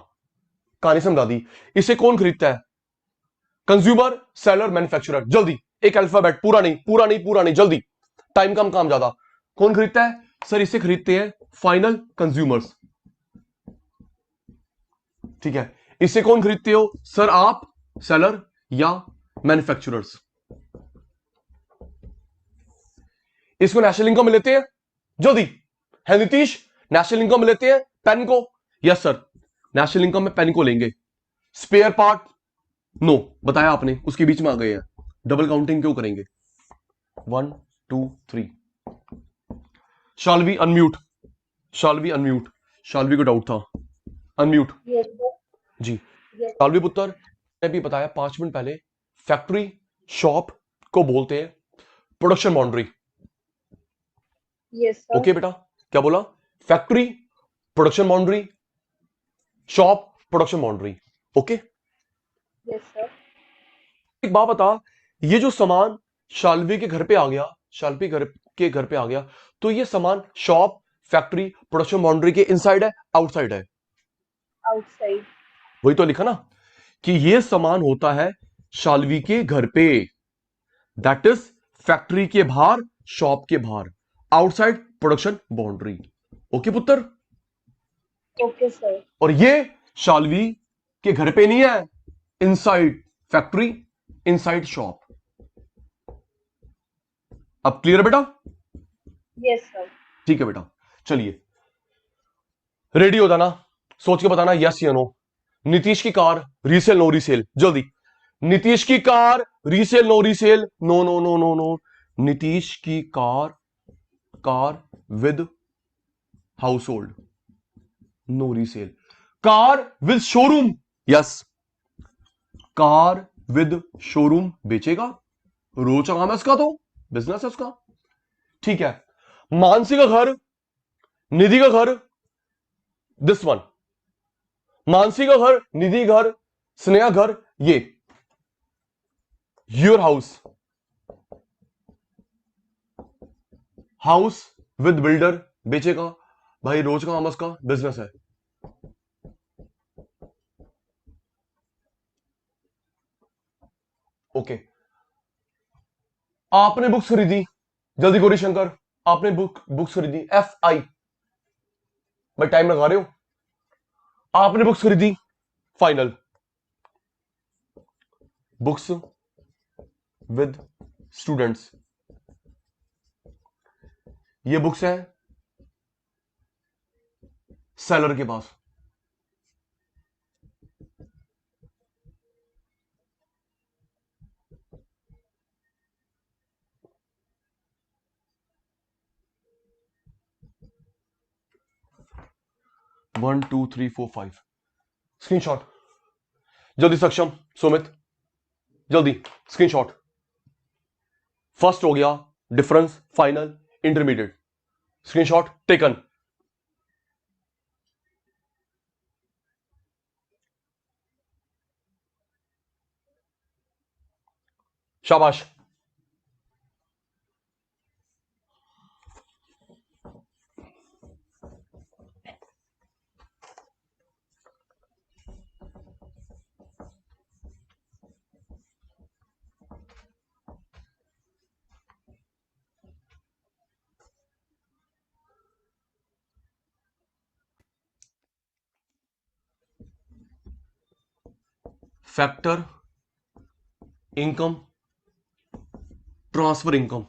Speaker 1: कहानी समझा दी। इसे कौन खरीदता है? Consumer, seller, manufacturer. जल्दी एक अल्फाबेट, पूरा नहीं पूरा नहीं पूरा नहीं, जल्दी, टाइम कम काम ज्यादा। कौन खरीदता है? सर इसे खरीदते हैं फाइनल कंज्यूमर्स। ठीक है, इसे कौन खरीदते हो? सर आप, सेलर या मैन्युफैक्चरर्स। इसको नेशनल इनकम में लेते हैं, जल्दी है नीतीश, नेशनल इनकम में लेते हैं पेन को। यस सर, नेशनल इनकम में पेन को लेंगे। स्पेयर पार्ट नो, बताया आपने, उसके बीच में आ गए हैं। डबल काउंटिंग क्यों करेंगे? 1 2 3। शालवी अनम्यूट, शालवी अनम्यूट, शालवी को डाउट था, अनम्यूट। जी शालवी पुत्र ने भी बताया 5 मिनट पहले, फैक्ट्री शॉप को बोलते हैं प्रोडक्शन बाउंड्री। ओके बेटा, क्या बोला? Factory production boundary, shop production boundary. Okay एक बात बता, ये जो सामान शालवी के घर पे आ गया, शालवी के घर पे आ गया, तो ये सामान शॉप, फैक्ट्री, प्रोडक्शन बाउंड्री के इनसाइड है, आउटसाइड है?
Speaker 2: आउटसाइड।
Speaker 1: वही तो लिखा ना कि ये सामान होता है शालवी के घर पे, दैट इज फैक्ट्री के बाहर, शॉप के बाहर, आउटसाइड प्रोडक्शन बाउंड्री। ओके पुत्र?
Speaker 2: Okay sir.
Speaker 1: और ये शालवी के घर पे नहीं है, इनसाइड फैक्ट्री, इनसाइड शॉप। अब क्लियर बेटा?
Speaker 2: Yes sir.
Speaker 1: ठीक है बेटा, चलिए रेडी हो जाना, सोच के बताना यस या नो। नीतीश की कार रीसेल नो रीसेल, जल्दी। नीतीश की car resale no resale, no no no no no. Nitish की car, car with household, no resale. Car with showroom, yes, car with showroom बेचेगा, रोज का काम है उसका, तो बिजनेस है उसका। ठीक है, मानसी का घर, निधि का घर, दिस वन, मानसी का घर, निधि घर, स्नेहा घर, ये your house, house with builder बेचेगा, भाई रोज का काम उसका, बिजनेस है। ओके आपने बुक्स खरीदी, जल्दी गौरी शंकर, आपने बुक्स खरीदी, FI, भाई टाइम लगा रहे हो। आपने बुक्स खरीदी, फाइनल, बुक्स विद स्टूडेंट्स, ये बुक्स है सेलर के पास। One two three four five, screenshot जल्दी। सक्षम, सुमित, जल्दी स्क्रीनशॉट। फर्स्ट हो गया difference, final, intermediate, screenshot taken. शाबाश। Factor income, transfer income,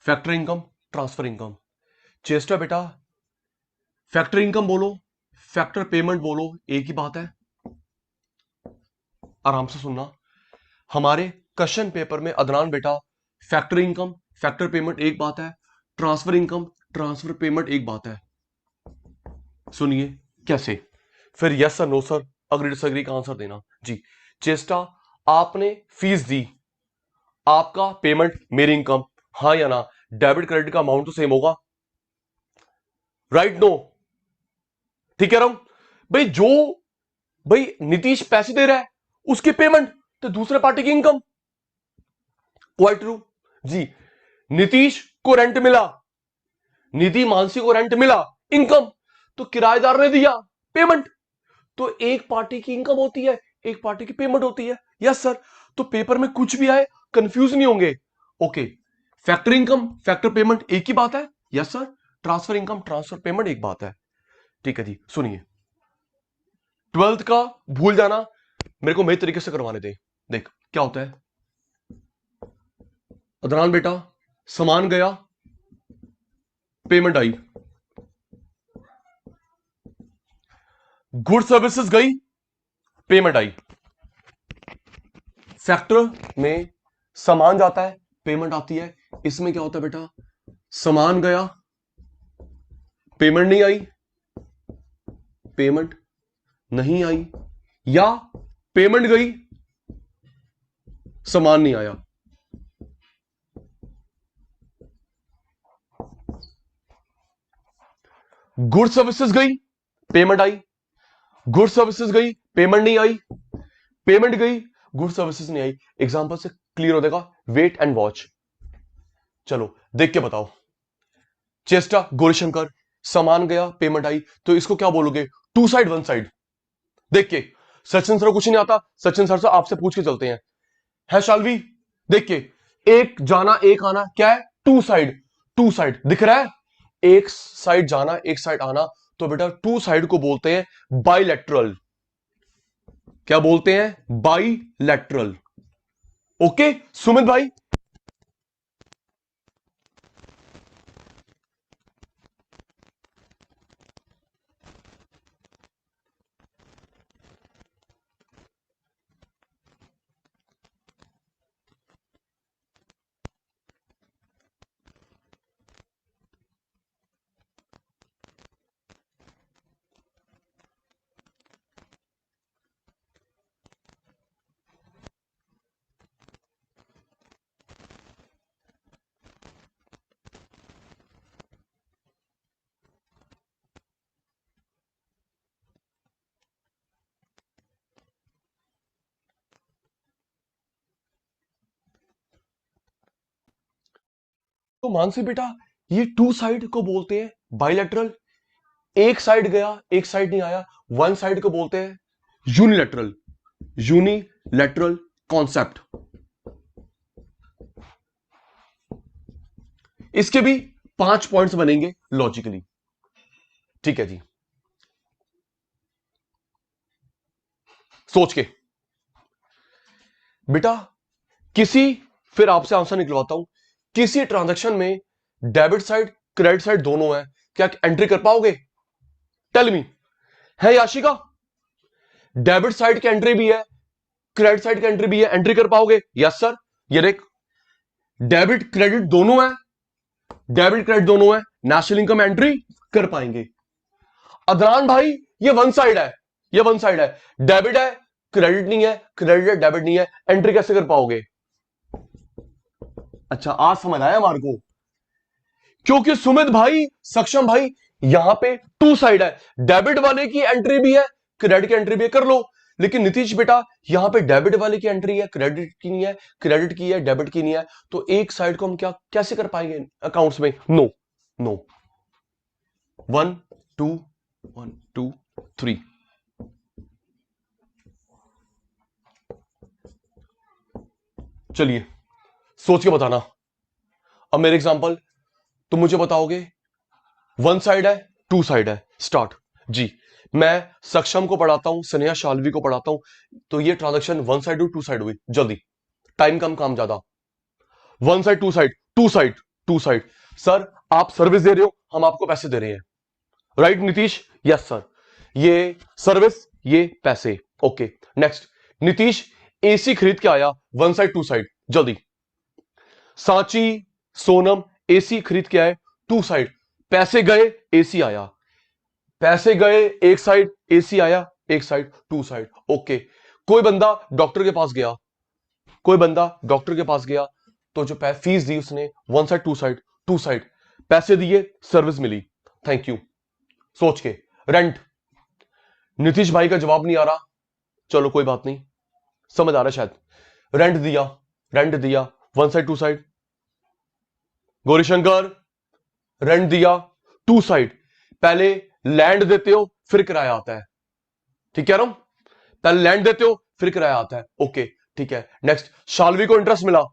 Speaker 1: factor income, transfer income. Cheshta बेटा, फैक्टर इनकम बोलो, फैक्टर पेमेंट बोलो, एक ही बात है। आराम से सुनना, हमारे क्वेश्चन पेपर में अदनान बेटा फैक्टर इनकम, फैक्टर पेमेंट एक बात है, ट्रांसफर इनकम, ट्रांसफर पेमेंट एक बात है। सुनिए कैसे, फिर yes sir, no sir, agree disagree का आंसर देना जी। चेस्टा, आपने फीस दी, आपका पेमेंट मेरी इनकम, हाँ या ना? डेबिट क्रेडिट का अमाउंट तो सेम होगा, राइट नो? ठीक कह रहा हूं भाई? जो भाई नीतीश पैसे दे रहा है उसकी पेमेंट तो दूसरे पार्टी की इनकम, क्वाइट ट्रू जी। नीतीश को रेंट मिला, निधि मानसी को रेंट मिला, इनकम, तो किराएदार ने दिया, पेमेंट, तो एक पार्टी की इनकम होती है, एक पार्टी की पेमेंट होती है। यस सर, तो पेपर में कुछ भी आए कंफ्यूज नहीं होंगे। Okay, factor income, factor payment एक ही बात है। Yes sir, transfer income, transfer payment एक बात है। ठीक है जी, सुनिए, 12th का भूल जाना, मेरे को मेरे तरीके से करवाने दे। देख क्या होता है अदनान बेटा, सामान गया, पेमेंट आई, गुड सर्विसेज गई, पेमेंट आई। फैक्टर में सामान जाता है, पेमेंट आती है। इसमें क्या होता है बेटा, सामान गया, पेमेंट नहीं आई, पेमेंट नहीं आई, या पेमेंट गई, सामान नहीं आया। गुड सर्विसेज गई, पेमेंट आई, गुड सर्विसेज गई, पेमेंट नहीं आई, पेमेंट गई, गुड सर्विसेज नहीं आई। एग्जांपल से क्लियर हो जाएगा, वेट एंड वॉच। चलो देख के बताओ। चेस्टा, गौरीशंकर, सामान गया, पेमेंट आई, तो इसको क्या बोलोगे? Two side, one side. देख के, सचिन सर को कुछ नहीं आता, सचिन सर से आपसे पूछ के चलते हैं, है शालवी? देख के, एक जाना एक आना, क्या है? टू साइड, टू साइड दिख रहा है, एक साइड जाना एक साइड आना, तो बेटा टू साइड को बोलते हैं बाइलेटरल। क्या बोलते हैं? बाइलेटरल। ओके सुमित भाई, तो मानसी बेटा, ये टू साइड को बोलते हैं बाइलेटरल। एक साइड गया एक साइड नहीं आया, वन साइड को बोलते हैं यूनिलेटरल। Unilateral concept. इसके भी 5 पॉइंट्स बनेंगे लॉजिकली। ठीक है जी, सोच के बेटा, किसी, फिर आपसे आंसर निकलवाता हूं, किसी ट्रांजैक्शन में डेबिट साइड क्रेडिट साइड दोनों है, क्या एंट्री कर पाओगे? टेल मी, है याशिका? डेबिट साइड की एंट्री भी है, क्रेडिट साइड की एंट्री भी है, एंट्री कर पाओगे? Yes sir. ये देख, डेबिट क्रेडिट दोनों है, डेबिट क्रेडिट दोनों है, नेशनल इनकम एंट्री कर पाएंगे। अदनान भाई, ये वन साइड है, ये वन साइड है, डेबिट है क्रेडिट नहीं है, क्रेडिट है डेबिट नहीं है, एंट्री कैसे कर पाओगे? अच्छा आज समझ आया हमारे को, क्योंकि सुमित भाई, सक्षम भाई, यहां पे टू साइड है, डेबिट वाले की एंट्री भी है, क्रेडिट की एंट्री भी है, कर लो। लेकिन नीतीश बेटा यहां पे डेबिट वाले की एंट्री है, क्रेडिट की नहीं है, क्रेडिट की है, डेबिट की नहीं है, तो एक साइड को हम क्या कैसे कर पाएंगे अकाउंट्स में? No no. 1 2 1 2 3। चलिए सोच के बताना। अब मेरे एग्जांपल तुम मुझे बताओगे, 1 साइड है, 2 साइड है, स्टार्ट। जी, मैं सक्षम को पढ़ाता हूं, स्नेहा शालवी को पढ़ाता हूं, तो ये ट्रांजेक्शन 1 साइड हुई, 2 साइड हुई, जल्दी, टाइम कम काम ज्यादा। 1 side 2 side, 2 side 2 side. Sir आप सर्विस दे रहे हो, हम आपको पैसे दे रहे हैं, राइट नीतीश? यस सर, ये सर्विस, ये पैसे। ओके नेक्स्ट, नीतीश एसी खरीद के आया, 1 साइड 2 साइड, जल्दी। सांची सोनम एसी खरीद के आए, 2 साइड, पैसे गए एसी आया, पैसे गए एक साइड, एसी आया एक साइड, 2 साइड। ओके, कोई बंदा डॉक्टर के पास गया, कोई बंदा डॉक्टर के पास गया, तो जो फीस दी उसने, 1 साइड 2 साइड, 2 साइड, पैसे दिए, सर्विस मिली, थैंक यू। सोच के, रेंट, नीतीश भाई का जवाब नहीं आ रहा, चलो कोई बात नहीं, समझ आ रहा है शायद। रेंट दिया, रेंट दिया, 1 साइड 2 साइड। गौरीशंकर, रेंट दिया, 2 साइड, पहले लैंड देते हो फिर किराया आता है, ठीक कह रहा हूं? पहले लैंड देते हो फिर किराया आता है, ओके ठीक है। नेक्स्ट, शालवी को इंटरेस्ट मिला,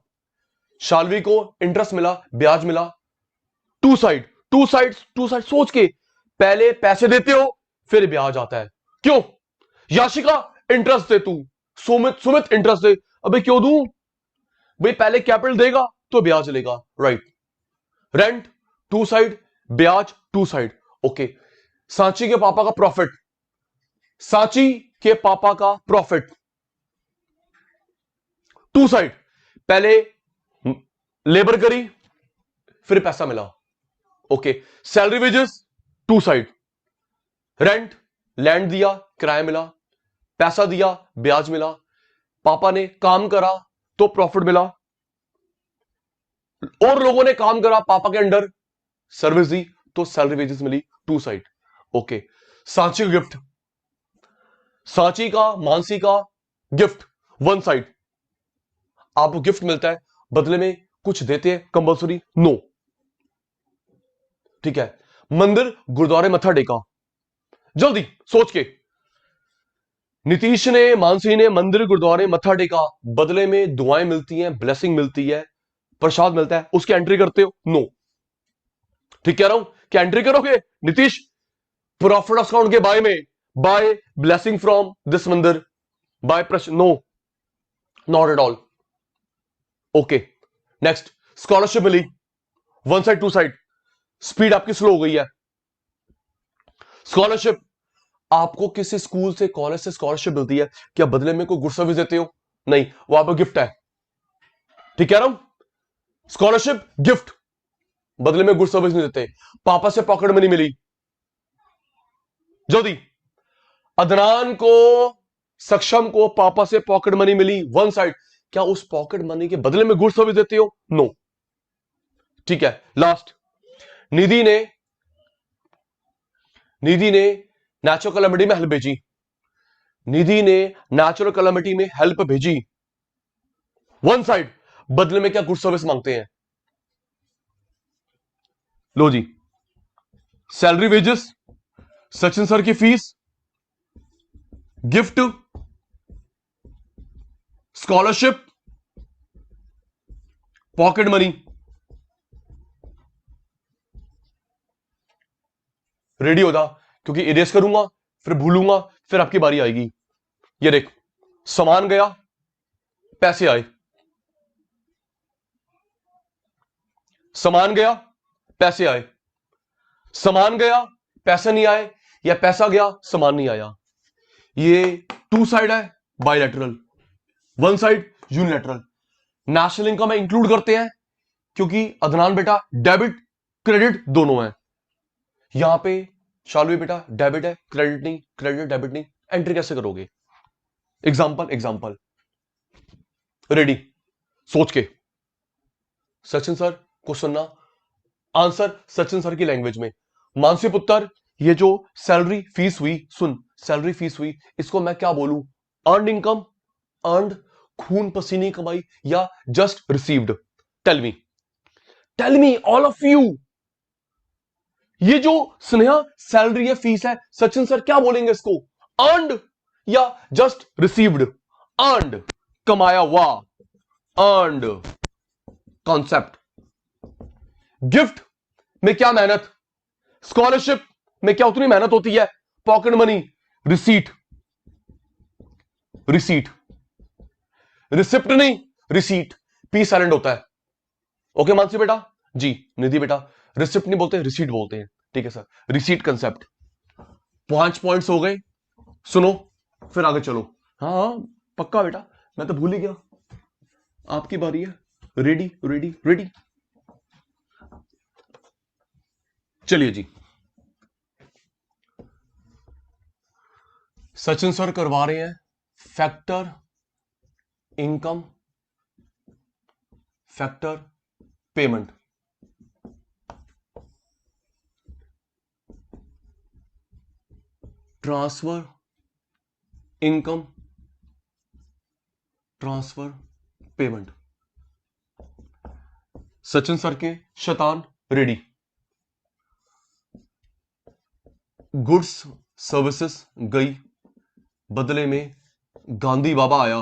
Speaker 1: शालवी को इंटरेस्ट मिला, ब्याज मिला, 2 साइड 2 साइड 2 साइड। सोच के, पहले पैसे देते हो फिर ब्याज आता है, क्यों? याशिका इंटरेस्ट दे तू, सुमित सुमित इंटरेस्ट दे, अबे क्यों दूं भाई? पहले कैपिटल देगा तो ब्याज लेगा, राइट। रेंट 2 साइड, ब्याज 2 साइड, ओके। सांची के पापा का प्रॉफिट, सांची के पापा का प्रॉफिट, 2 साइड, पहले लेबर करी फिर पैसा मिला, okay. Salary wages 2 side, rent land दिया किराया मिला, पैसा दिया ब्याज मिला, पापा ने काम करा तो प्रॉफिट मिला, और लोगों ने काम करा पापा के अंडर, सर्विस दी तो सैलरी वेजेस मिली, 2 साइड, ओके। सांची का गिफ्ट, सांची का मानसी का गिफ्ट, 1 साइड, आपको गिफ्ट मिलता है, बदले में कुछ देते हैं कंपल्सरी, नो, ठीक है। मंदिर गुरुद्वारे मत्था टेका, जल्दी सोच के, नीतीश ने मानसी ने मंदिर गुरुद्वारे मत्था टेका, बदले में दुआएं मिलती हैं, ब्लेसिंग मिलती है, प्रसाद मिलता है, उसकी एंट्री करते हो, नो, ठीक कह रहा हूं? क्या एंट्री करोगे नीतीश? प्रॉफिट अकाउंट के बाय में, by blessing from this mandir, by no, not at all, okay. Next, scholarship मिली, 1 साइड 2 साइड, स्पीड आपकी स्लो हो गई है। स्कॉलरशिप, आपको किसी स्कूल से कॉलेज से स्कॉलरशिप मिलती है, क्या बदले में कोई गुड सर्विस देते हो? नहीं, वो आपको गिफ्ट है, ठीक कह रहा हूं? स्कॉलरशिप गिफ्ट, बदले में गुड सर्विस नहीं देते। पापा से पॉकेट मनी मिली, जल्दी। अदनान को, सक्षम को पापा से पॉकेट मनी मिली, 1 साइड, क्या उस पॉकेट मनी के बदले में गुड सर्विस देते हो? नो, ठीक है। लास्ट, निधि ने नेचुरल कैलेमिटी में हेल्प भेजी, निधि ने नेचुरल कैलेमिटी में हेल्प भेजी, 1 साइड, बदले में क्या गुड सर्विस मांगते हैं? लो जी, सैलरी वेजेस, सचिन सर की fees, gift, scholarship, pocket money. Ready हो जा, क्योंकि इरेज करूंगा फिर भूलूंगा, फिर आपकी बारी आएगी। ये देख, सामान गया पैसे आए, सामान गया पैसे आए, सामान गया पैसे नहीं आए, या पैसा गया सामान नहीं आया। ये 2 साइड है, bilateral, 1 side unilateral. National income में इंक्लूड करते हैं, क्योंकि अदनान बेटा डेबिट क्रेडिट दोनों है, यहां पे शालवी बेटा डेबिट है, क्रेडिट नहीं, क्रेडिट डेबिट नहीं, एंट्री कैसे करोगे? एग्जांपल, रेडी, सोच के, सचिन सर को सुनना, आंसर सचिन सर की लैंग्वेज में। मानसी पुत्र, ये जो सैलरी फीस हुई, सुन, सैलरी फीस हुई, इसको मैं क्या बोलूं? अर्नड इनकम, अर्नड खून पसीने की कमाई, या just received? Tell me all of you. ये जो स्नेहा सैलरी है, फीस है, सचिन सर क्या बोलेंगे इसको? अर्नड या जस्ट रिसीव्ड? अर्नड, कमाया हुआ, अर्नड कॉन्सेप्ट। गिफ्ट में क्या मेहनत, स्कॉलरशिप में क्या उतनी मेहनत होती है? Pocket money, receipt, receipt, receipt नहीं, रिसीट, पी साइलेंट होता है। ओके मानसी बेटा जी, निधि बेटा, रिसिप्ट नहीं बोलते, रिसीट बोलते हैं, ठीक है सर, रिसीट कंसेप्ट। 5 पॉइंट्स हो गए, सुनो फिर आगे चलो। हाँ हाँ पक्का बेटा, मैं तो भूल ही गया, आपकी बारी है। रेडी रेडी रेडी, चलिए जी। सचिन सर करवा रहे हैं factor income, factor payment. Transfer income, transfer payment. Sachin sir के शैतान रेडी। गुड्स सर्विसेज गई, बदले में गांधी बाबा आया।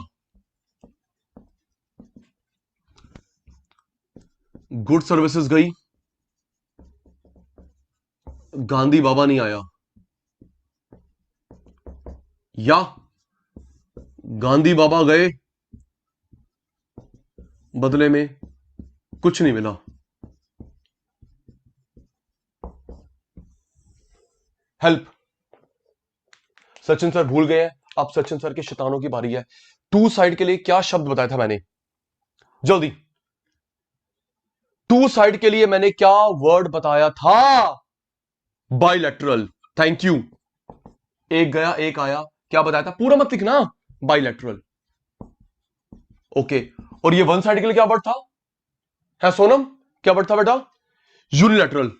Speaker 1: गुड सर्विसेज गई, गांधी बाबा नहीं आया, या गांधी बाबा गए, बदले में कुछ नहीं मिला। हेल्प। सचिन सर भूल गए हैं, अब सचिन सर के शैतानों की बारी है। टू साइड के लिए क्या शब्द बताया था मैंने, जल्दी। टू साइड के लिए मैंने क्या वर्ड बताया था? Bilateral, thank you. एक गया एक आया, क्या बताया था? पूरा मत लिखना, बाइलेटरल। ओके, और ये वन साइड के लिए क्या वर्ड था? है सोनम, क्या वर्ड था बेटा? यूनिलैटरल।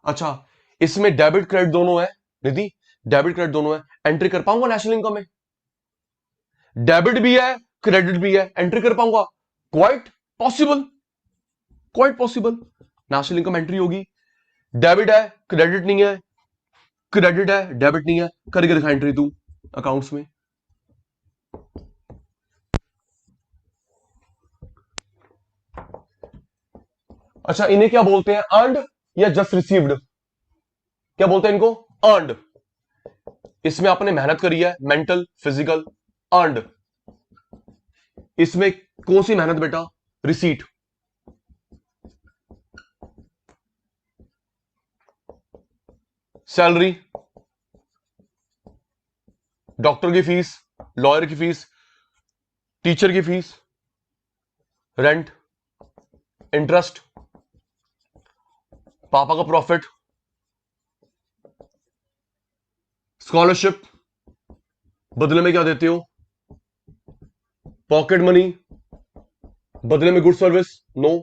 Speaker 1: अच्छा, इसमें डेबिट क्रेडिट दोनों है निधि, डेबिट क्रेडिट दोनों है, एंट्री कर पाऊंगा नेशनल इनकम में? डेबिट भी है क्रेडिट भी है, एंट्री कर पाऊंगा? Quite possible, quite possible. National income entry होगी, डेबिट है क्रेडिट नहीं है, क्रेडिट है डेबिट नहीं है, करके दिखा एंट्री तू अकाउंट्स में। अच्छा, इन्हें क्या बोलते हैं, अर्नड या जस्ट रिसीव्ड? क्या बोलते हैं इनको? अर्नड। इसमें आपने मेहनत करी है, मेंटल फिजिकल, अर्नड। इसमें कौन सी मेहनत बेटा? रिसीट। सैलरी, डॉक्टर की फीस, लॉयर की फीस, टीचर की फीस, रेंट, इंटरेस्ट, पापा का प्रॉफिट, स्कॉलरशिप, बदले में क्या देते हो? पॉकेट मनी, बदले में गुड सर्विस, नो।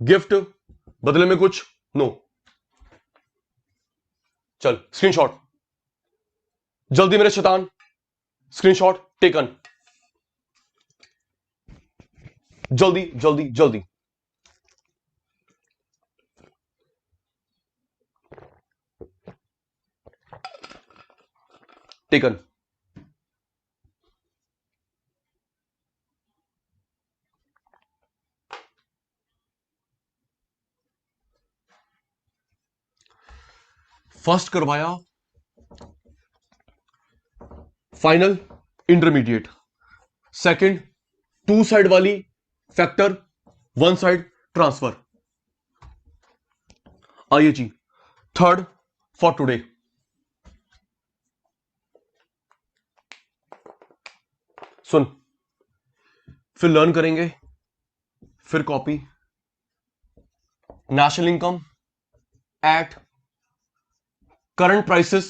Speaker 1: गिफ्ट, बदले में कुछ, नो। चल स्क्रीनशॉट, जल्दी मेरे शैतान, स्क्रीनशॉट टेकन, जल्दी जल्दी जल्दी। टेकन। फर्स्ट करवाया final intermediate, second two side वाली फैक्टर, वन साइड ट्रांसफर। आइए जी, थर्ड फॉर टुडे। सुन, फिर लर्न करेंगे, फिर copy. National income at current prices,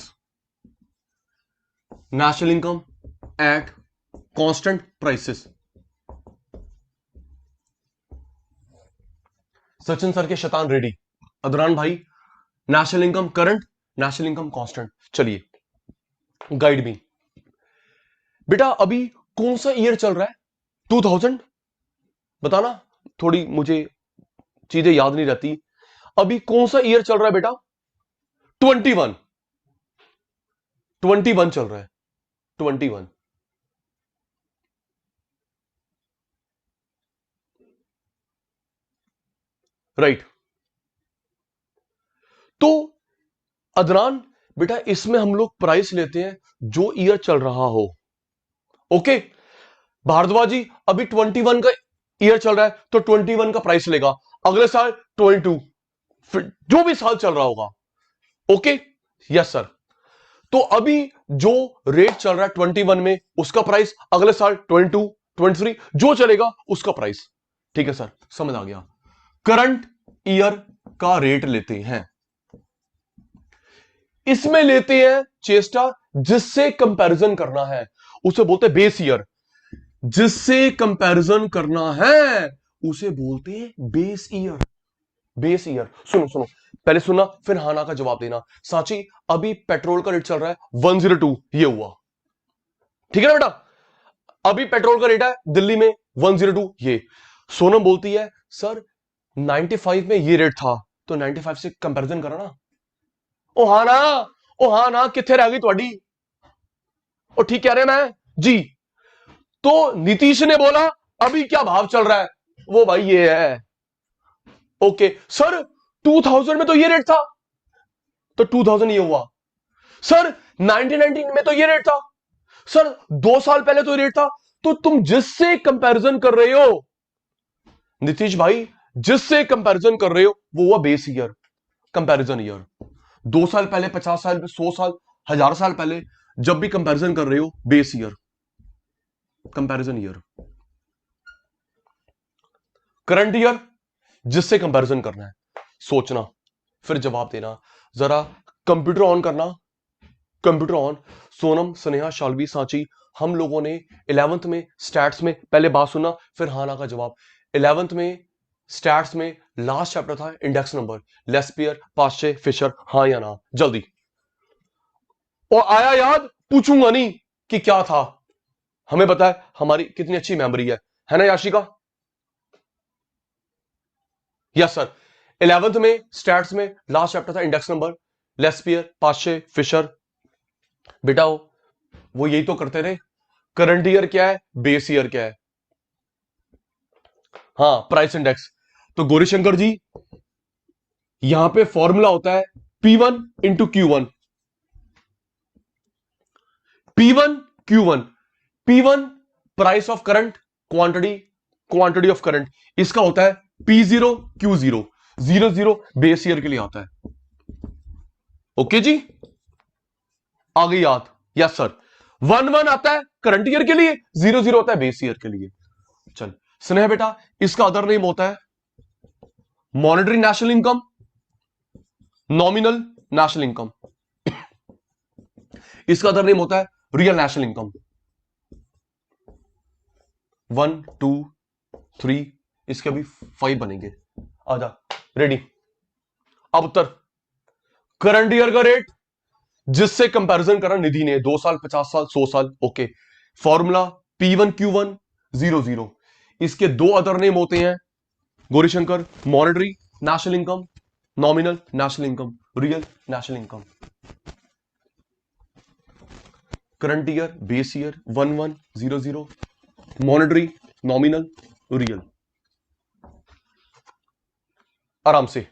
Speaker 1: national income at constant prices. Sachin sir के शैतान रेडी। अदनान भाई, national income current, national income constant. चलिए गाइड मी बेटा, अभी कौन सा ईयर चल रहा है? 2000 बताना, थोड़ी मुझे चीजें याद नहीं रहती। अभी कौन सा ईयर चल रहा है बेटा? 21 21 चल रहा है, 21। राइट। तो अदनान बेटा, इसमें हम लोग प्राइस लेते हैं जो ईयर चल रहा हो। ओके भारद्वाज जी, अभी 21 का ईयर चल रहा है तो 21 का प्राइस लेगा। अगले साल 22, फिर जो भी साल चल रहा होगा। Okay yes sir. तो अभी जो रेट चल रहा है 21 में, उसका प्राइस अगले साल 22, 23 जो चलेगा उसका प्राइस। ठीक है सर, समझ आ गया। करंट ईयर का रेट लेते हैं, इसमें लेते हैं चेष्टा जिससे कंपैरिजन करना है, उसे बोलते हैं बेस ईयर। जिससे कंपैरिजन करना है उसे बोलते हैं बेस ईयर। Base year. सुनो सुनो, पहले सुनना फिर हाना का जवाब देना। साची, अभी पेट्रोल का रेट चल रहा है 102, ये हुआ। ठीक है ना बेटा? अभी पेट्रोल का रेट है दिल्ली में 102, ये। सोनम बोलती है सर 95 में ये रेट था, तो 95 से कंपैरिजन करा ना। ओ हाँ ना, ओ हाँ ना, कितने रह गई थोड़ी? ओ ठीक कह रहे मैं जी। तो नीतीश ने बोला अभी क्या भाव चल रहा है, वो भाई ये है। ओके सर 2000 में तो ये रेट था, तो 2000 ये हुआ। सर 1919 में तो ये रेट था, सर 2 साल पहले तो ये रेट था। तो तुम जिससे कंपैरिजन कर रहे हो नीतीश भाई, जिससे कंपैरिजन कर रहे हो वो हुआ बेस ईयर, कंपैरिजन ईयर। 2 साल पहले, 50 साल, 100 साल, 1000 साल पहले, जब भी कंपैरिजन कर रहे हो base year, comparison year. Current year जिससे कंपैरिजन करना है, सोचना फिर जवाब देना। जरा कंप्यूटर ऑन करना, कंप्यूटर ऑन। सोनम, स्नेहा, शालवी, सांची, हम लोगों ने 11th में स्टैट्स में, पहले बात सुनना फिर हाना का जवाब। 11th में स्टैट्स में लास्ट चैप्टर था इंडेक्स नंबर, लेस्पियर, पाश्चे, फिशर, हाँ या ना, जल्दी। और आया याद? पूछूंगा नहीं कि क्या था, हमें पता है हमारी कितनी अच्छी मेमोरी है ना याशिका? Yes sir. 11th में स्टैट्स में लास्ट चैप्टर था इंडेक्स नंबर, लेस्पियर, पाश्चे, फिशर। बेटा वो यही तो करते थे। करंट ईयर क्या है, बेस ईयर क्या है? हाँ, प्राइस इंडेक्स। तो गौरीशंकर जी, यहां पे फॉर्मूला होता है P1 into Q1। P1 Q1, P1 price of current, quantity, quantity of current, इसका होता है P0 Q0। 00 बेस ईयर के लिए आता है। ओके जी, आ गई याद? Yes sir. 11 आता है करंट ईयर के लिए, 00 होता है बेस ईयर के लिए। चल स्नेह बेटा, इसका अदर नेम होता है monetary national income, nominal national income. इसका अदर नेम होता है रियल नेशनल इनकम। 1 2 3, इसके अभी 5 बनेंगे। आजा, रेडी। अब उत्तर, करंट ईयर का रेट जिससे कंपैरिजन करा निधि ने, 2 साल, 50 साल, 100 साल। Okay, formula P1 Q1 00। इसके दो अदर नेम होते हैं Gaurishankar, monetary national income, nominal national income, real national income. Current year, base year, 11 00, monetary, nominal, real. आराम से।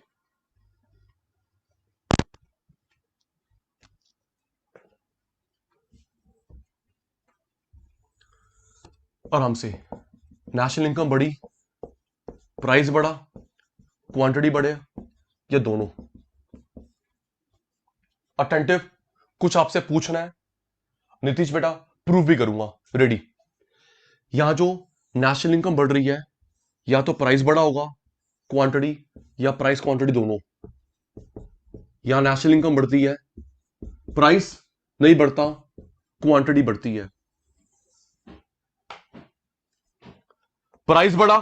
Speaker 1: आराम से। नेशनल इनकम बढ़ी, प्राइस बढ़ा, क्वांटिटी बढ़े, या दोनों? अटेंटिव, कुछ आपसे पूछना है नीतीश बेटा, प्रूफ भी करूंगा। रेडी। यहां जो नेशनल इनकम बढ़ रही है, या तो प्राइस बढ़ा होगा, क्वांटिटी, या प्राइस क्वांटिटी दोनों। यहां नेशनल इनकम बढ़ती है, प्राइस नहीं बढ़ता, क्वांटिटी बढ़ती है। प्राइस बढ़ा,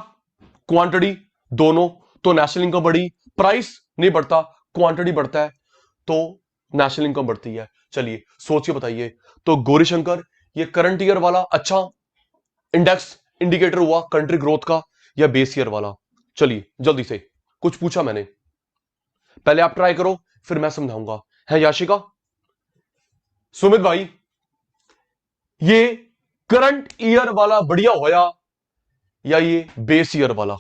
Speaker 1: क्वांटिटी दोनों, तो नेशनल इनकम बढ़ी, प्राइस नहीं बढ़ता, क्वांटिटी बढ़ता है तो नेशनल इनकम बढ़ती है। चलिए सोच के बताइए, तो गौरीशंकर ये करंट ईयर वाला अच्छा इंडेक्स इंडिकेटर हुआ कंट्री ग्रोथ का या बेस ईयर वाला? चलिए जल्दी से, कुछ पूछा मैंने, पहले आप ट्राई करो फिर मैं समझाऊंगा। है याशिका, सुमित भाई, ये करंट ईयर वाला बढ़िया होया या ये बेस ईयर वाला?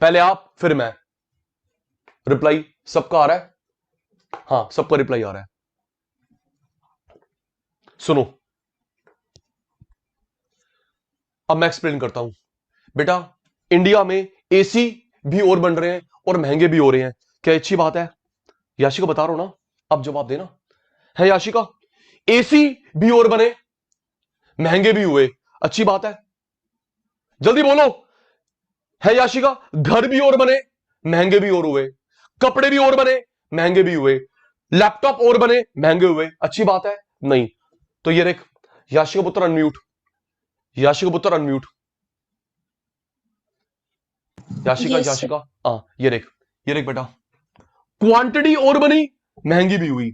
Speaker 1: पहले आप फिर मैं। रिप्लाई सबका आ रहा है? हाँ सबका रिप्लाई आ रहा है। सुनो, अब मैं एक्सप्लेन करता हूं। बेटा इंडिया में एसी भी और बन रहे हैं और महंगे भी हो रहे हैं, क्या अच्छी बात है? याशिका बता रहा हूं ना, अब जवाब देना। है याशिका, एसी भी और बने, महंगे भी हुए, अच्छी बात है? जल्दी बोलो। है याशिका, घर भी और बने, महंगे भी और हुए, कपड़े भी और बने, महंगे भी हुए, लैपटॉप और बने, महंगे हुए, अच्छी बात है? नहीं। तो ये देख, याशिका पुत्र अनम्यूट, याशिका पुत्र unmute, Yashika
Speaker 2: Yes, sir.
Speaker 1: Yashika, हाँ ये देख, ये देख बेटा, क्वांटिटी और बनी, महंगी भी हुई,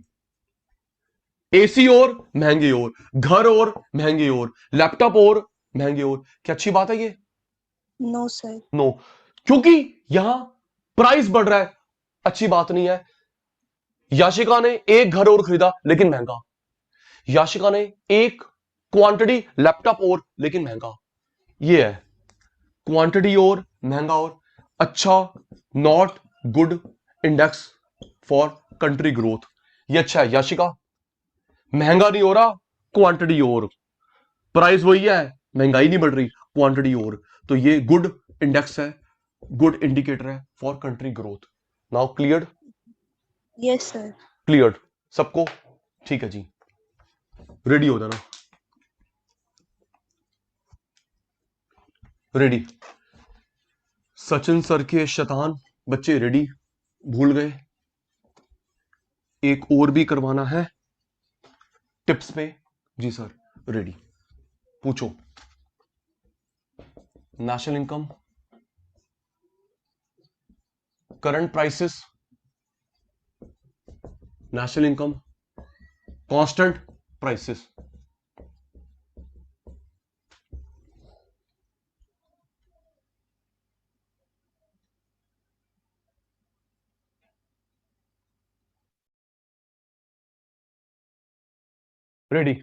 Speaker 1: एसी और महंगे और, घर और महंगे और, लैपटॉप और महंगे और, क्या अच्छी बात है ये?
Speaker 2: No, sir.
Speaker 1: नो, क्योंकि यहां प्राइस बढ़ रहा है, अच्छी बात नहीं है। याशिका ने एक घर और खरीदा लेकिन महंगा, याशिका ने एक क्वांटिटी लैपटॉप और लेकिन महंगा, ये है क्वांटिटी और महंगा और, अच्छा, not good index for country growth. ये अच्छा है याशिका, महंगा नहीं हो रहा, क्वांटिटी और, प्राइस वही है, महंगाई नहीं बढ़ रही, क्वांटिटी और, तो ये गुड इंडेक्स है, गुड इंडिकेटर है for country growth. Now clear?
Speaker 2: Yes, sir.
Speaker 1: Clear सबको? ठीक है जी, रेडी हो जाना, रेडी। सचिन सर के शैतान बच्चे रेडी, भूल गए? एक और भी करवाना है टिप्स पे? जी सर रेडी, पूछो। National income, current prices, national income, constant prices. Ready,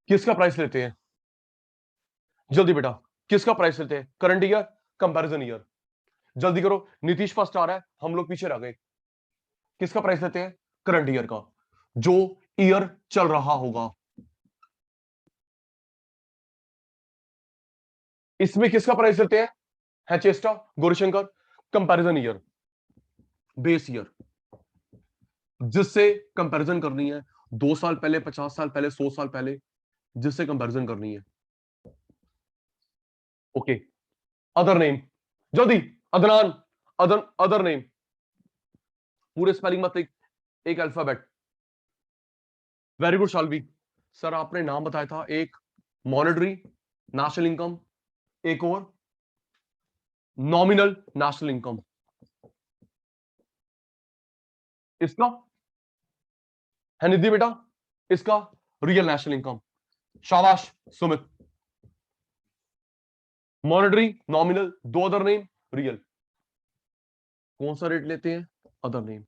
Speaker 1: किसका प्राइस लेते हैं? जल्दी बेटा, किसका प्राइस लेते हैं? करंट ईयर, कंपैरिजन ईयर, जल्दी करो। नीतीश फर्स्ट आ रहा है, हम लोग पीछे रह गए। किसका प्राइस लेते हैं? करंट ईयर का, जो ईयर चल रहा होगा। इसमें किसका प्राइस लेते हैं? है Cheshta, Gaurishankar, comparison year, base year, जिससे कंपैरिजन करनी है, 2 साल पहले, 50 साल पहले, 100 साल पहले, जिससे कंपैरिजन करनी है। ओके, अदर नेम, जल्दी। अदनान, अदर नेम, पूरे स्पेलिंग मत लिख, एक alphabet. Very good Shalvi sir, आपने नाम बताया था, एक मॉनेटरी नेशनल इनकम, एक और नॉमिनल नेशनल इनकम, इसका है निधि बेटा, इसका रियल नेशनल इनकम। शाबाश सुमित, मॉनेटरी, नॉमिनल, दो अदर नेम, रियल, कौन सा रेट लेते हैं? Other name.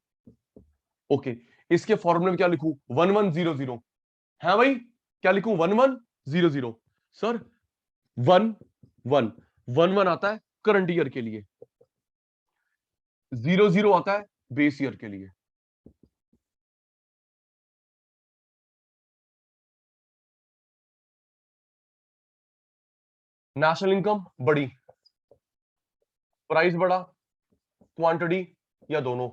Speaker 1: ओके, इसके फॉर्मूले में क्या लिखूं? 1100 है भाई, क्या लिखूं? 1100 सर, 11 आता है करंट ईयर के लिए, 00 आता है बेस ईयर के लिए। नेशनल इनकम बढ़ी, प्राइस बढ़ा, क्वांटिटी या दोनों?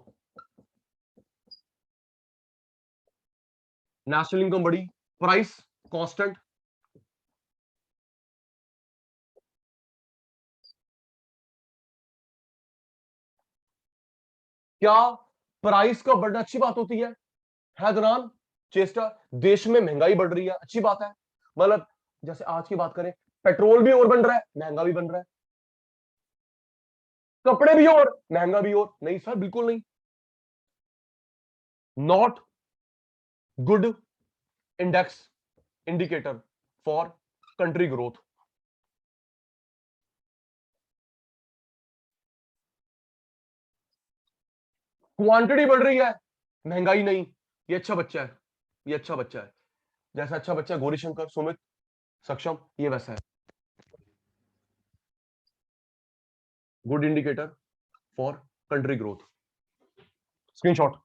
Speaker 1: नेशनल इनकम बढ़ी, प्राइस कांस्टेंट, क्या प्राइस का बढ़ना अच्छी बात होती है? हैदरान, चेस्टा, देश में महंगाई बढ़ रही है, अच्छी बात है। मतलब जैसे आज की बात करें, पेट्रोल भी और बन रहा है, महंगा भी बन रहा है, कपड़े भी और महंगा भी और, नहीं सर बिल्कुल नहीं। Not good index indicator for country growth. Quantity बढ़ रही है, महंगाई नहीं, ये अच्छा बच्चा है, ये अच्छा बच्चा है, जैसा अच्छा बच्चा गौरीशंकर, सुमित, सक्षम, ये वैसा है। Good indicator for country growth. Screenshot.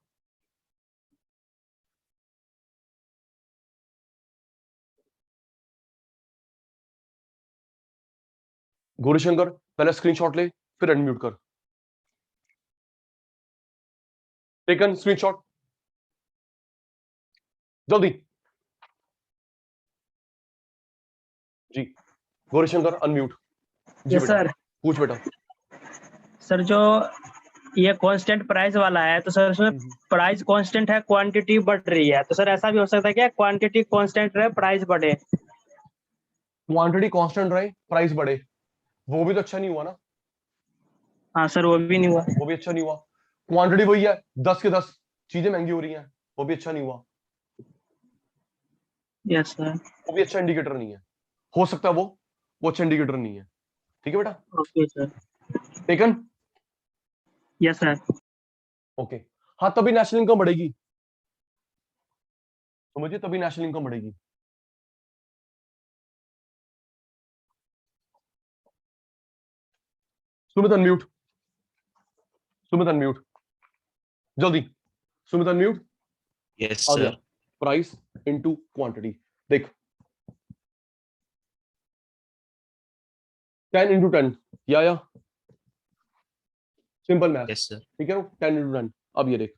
Speaker 1: Gaurishankar पहले स्क्रीनशॉट ले, फिर अनम्यूट कर। टेकन स्क्रीनशॉट, जल्दी। जी गौरीशंकर अनम्यूट। जी
Speaker 3: यस
Speaker 1: बेटा,
Speaker 3: सर।
Speaker 1: पूछ बेटा।
Speaker 3: सर जो ये कांस्टेंट प्राइस वाला है तो सर उसमें प्राइस कांस्टेंट है, क्वांटिटी बढ़ रही है, तो सर ऐसा भी हो सकता है क्या क्वांटिटी कांस्टेंट रहे प्राइस बढ़े?
Speaker 1: क्वांटिटी कांस्टेंट रहे प्राइस बढ़े, वो भी तो अच्छा नहीं हुआ ना।
Speaker 3: हाँ सर, वो भी नहीं हुआ।
Speaker 1: वो भी अच्छा नहीं हुआ। क्वांटिटी वही है, 10 के 10 चीजें महंगी हो रही हैं, वो भी अच्छा नहीं हुआ।
Speaker 3: Yes sir.
Speaker 1: वो भी अच्छा इंडिकेटर नहीं है। हो सकता है वो अच्छा इंडिकेटर नहीं है। ठीक है बेटा,
Speaker 3: okay sir.
Speaker 1: Taken.
Speaker 3: Yes sir.
Speaker 1: Okay, हाँ तभी नेशनल इनकम बढ़ेगी, समझिए, तभी नेशनल इनकम बढ़ेगी। सुमित अनम्यूट, सुमित अनम्यूट, जल्दी। सुमित अनम्यूट।
Speaker 4: यस
Speaker 1: आ गया।
Speaker 4: सर।
Speaker 1: प्राइस इनटू क्वांटिटी, देख 10 इंटू 10, या सिंपल मैथ।
Speaker 4: Yes sir.
Speaker 1: ठीक है, 10 इंटू 10। अब ये देख,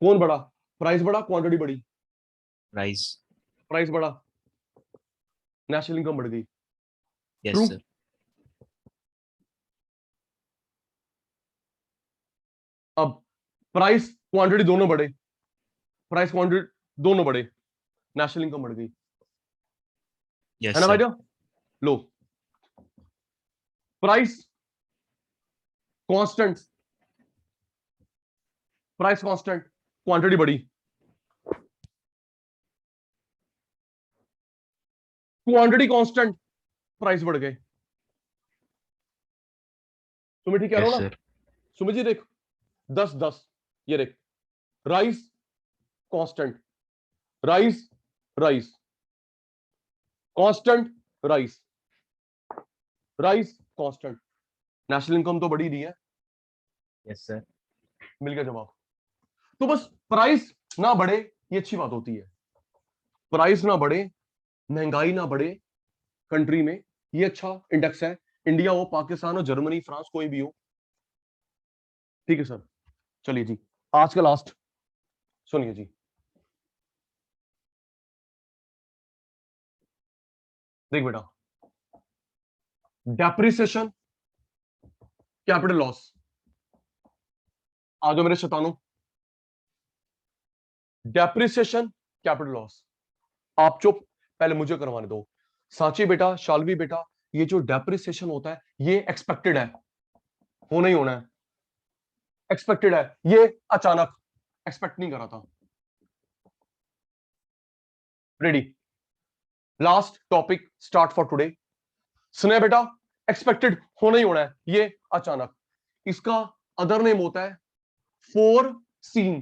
Speaker 1: कौन बढ़ा, प्राइस बढ़ा, क्वांटिटी बढ़ी?
Speaker 4: प्राइस।
Speaker 1: प्राइस बढ़ा, नेशनल इनकम बढ़ गई।
Speaker 4: Yes
Speaker 1: true.
Speaker 4: सर।
Speaker 1: अब प्राइस क्वांटिटी दोनों बढ़े, प्राइस क्वांटिटी दोनों बढ़े, नेशनल इनकम बढ़ गई, है
Speaker 4: यस
Speaker 1: ना भाई?
Speaker 4: सर।
Speaker 1: लो, price constant, price constant, quantity बढ़ी, क्वांटिटी कांस्टेंट, प्राइस बढ़ गए। तुम्हें ठीक कह रहा
Speaker 4: यस
Speaker 1: हूं ना?
Speaker 4: सर।
Speaker 1: सुमित जी देख, 10 10, ये देख, rice constant, rice rice constant, rice rice constant, national income तो बढ़ी नहीं है।
Speaker 4: Yes sir.
Speaker 1: मिल गया जवाब। तो बस प्राइस ना बढ़े, ये अच्छी बात होती है, प्राइस ना बढ़े, महंगाई ना बढ़े कंट्री में, ये अच्छा इंडेक्स है। इंडिया हो, पाकिस्तान हो, जर्मनी, फ्रांस, कोई भी हो। ठीक है सर, चलिए जी, आज का लास्ट सुनिए जी। देख बेटा, डेप्रिसिएशन कैपिटल लॉस, आ जाओ मेरे शैतानों। डेप्रिसिएशन कैपिटल लॉस, आप चुप, पहले मुझे करवाने दो। सांची बेटा, शालवी बेटा, ये जो डेप्रिसिएशन होता है ये एक्सपेक्टेड है, होना ही होना है, एक्सपेक्टेड है, ये अचानक, एक्सपेक्ट नहीं करा था। Ready, last topic start for today. स्नेह बेटा, एक्सपेक्टेड होना ही होना है, ये अचानक, इसका अदर नेम होता है फोर सीन,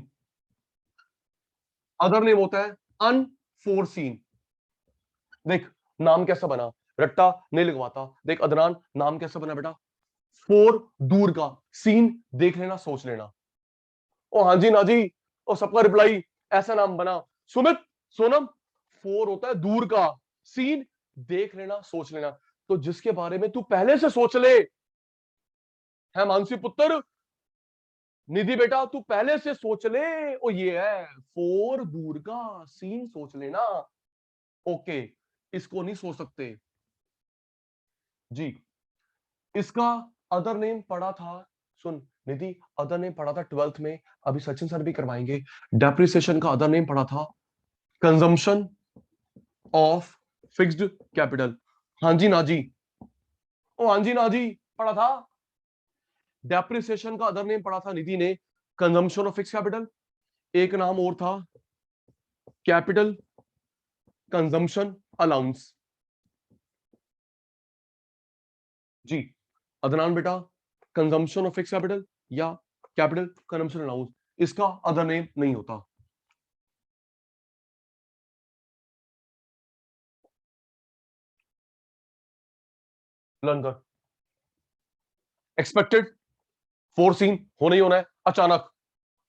Speaker 1: अदर नेम होता है अनफोरसीन। देख नाम कैसा बना, रट्टा नहीं लगवाता। देख अदनान, नाम कैसा बना बेटा, फोर दूर का, सीन देख लेना सोच लेना। ओ हाँ जी ना जी, ओ सबका रिप्लाई, ऐसा नाम बना। सुमित, सोनम, फोर होता है दूर का, सीन देख लेना सोच लेना। तो जिसके बारे में तू पहले से सोच ले, है मानसी पुत्र, निधि बेटा, तू पहले से सोच ले, ओ ये है फोर दूर का, सीन सोच लेना। ओके, इसको नहीं सोच सकते जी। इसका अदर नेम पढ़ा था, सुन निधि, अदर नेम पढ़ा था 12th में, अभी सचिन सर भी करवाएंगे। डेप्रिसिएशन का अदर नेम पढ़ा था कंजम्पशन ऑफ फिक्स्ड कैपिटल। हाँ जी ना जी, ओ हाँ जी ना जी, पढ़ा था? डेप्रिसिएशन का अदर नेम पढ़ा था निधि ने, कंजम्पशन ऑफ फिक्स कैपिटल। एक नाम और था कैपिटल कंजम्पशन अलाउंस। जी अदनान बेटा, कंजम्पशन ऑफ फिक्स कैपिटल या कैपिटल कंजम्पशन अलाउंस, इसका अदर नेम नहीं होता। लर्न कर। एक्सपेक्टेड, फोरसीन, होना ही होना है, अचानक,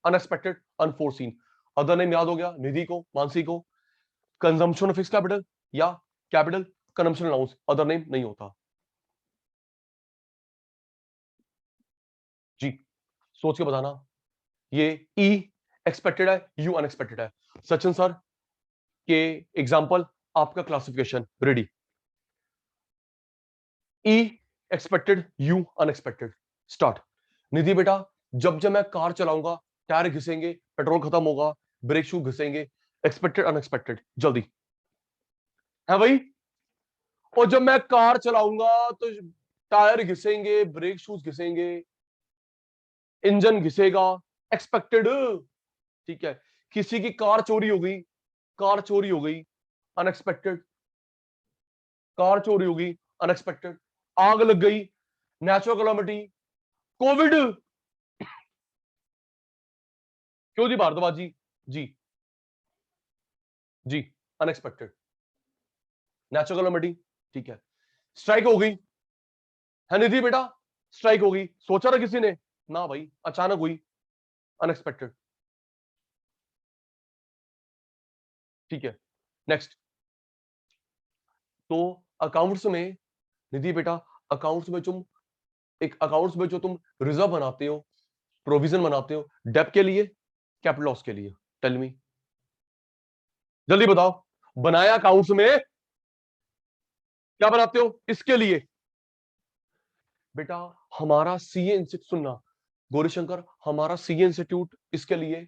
Speaker 1: अनएक्सपेक्टेड, अनफोरसीन। अदर नेम याद हो गया निधि को, मानसी को, कंजम्पशन ऑफ फिक्स कैपिटल या capital consumption allowance, other name नहीं होता। जी सोच के बताना। ये ई एक्सपेक्टेड है, यू अनएक्सपेक्टेड है। सचिन सर के एग्जांपल, आपका classification ready. E expected, U unexpected, start. Nidhi बेटा, जब जब मैं कार चलाऊंगा टायर घिसेंगे, पेट्रोल खत्म होगा, ब्रेक शू घिसेंगे, एक्सपेक्टेड अनएक्सपेक्टेड, जल्दी है भाई। और जब मैं कार चलाऊंगा तो टायर घिसेंगे, ब्रेक शूज घिसेंगे, इंजन घिसेगा, एक्सपेक्टेड। ठीक है। किसी की कार चोरी हो गई, कार चोरी हो गई, अनएक्सपेक्टेड। कार चोरी हो गई, अनएक्सपेक्टेड। आग लग गई, नेचुरल कैलामिटी, कोविड। क्यों जी भारद्वाज जी? जी जी अनएक्सपेक्टेड, नेचुरल कैलामिटी। ठीक है। स्ट्राइक हो गई है निधि बेटा, स्ट्राइक हो गई, सोचा था किसी ने? ना भाई, अचानक हुई, अनएक्सपेक्टेड। ठीक है। नेक्स्ट। तो अकाउंट्स में निधि बेटा, अकाउंट्स में तुम अकाउंट्स में जो तुम रिजर्व बनाते हो, प्रोविजन बनाते हो, डेप के लिए, कैपिटल लॉस के लिए, टेल मी, जल्दी बताओ। बनाया अकाउंट्स में, क्या बनाते हो? इसके लिए। बेटा हमारा सीए इंस्टीट्यूट, सुनना गौरीशंकर, हमारा सीए इंस्टीट्यूट इसके लिए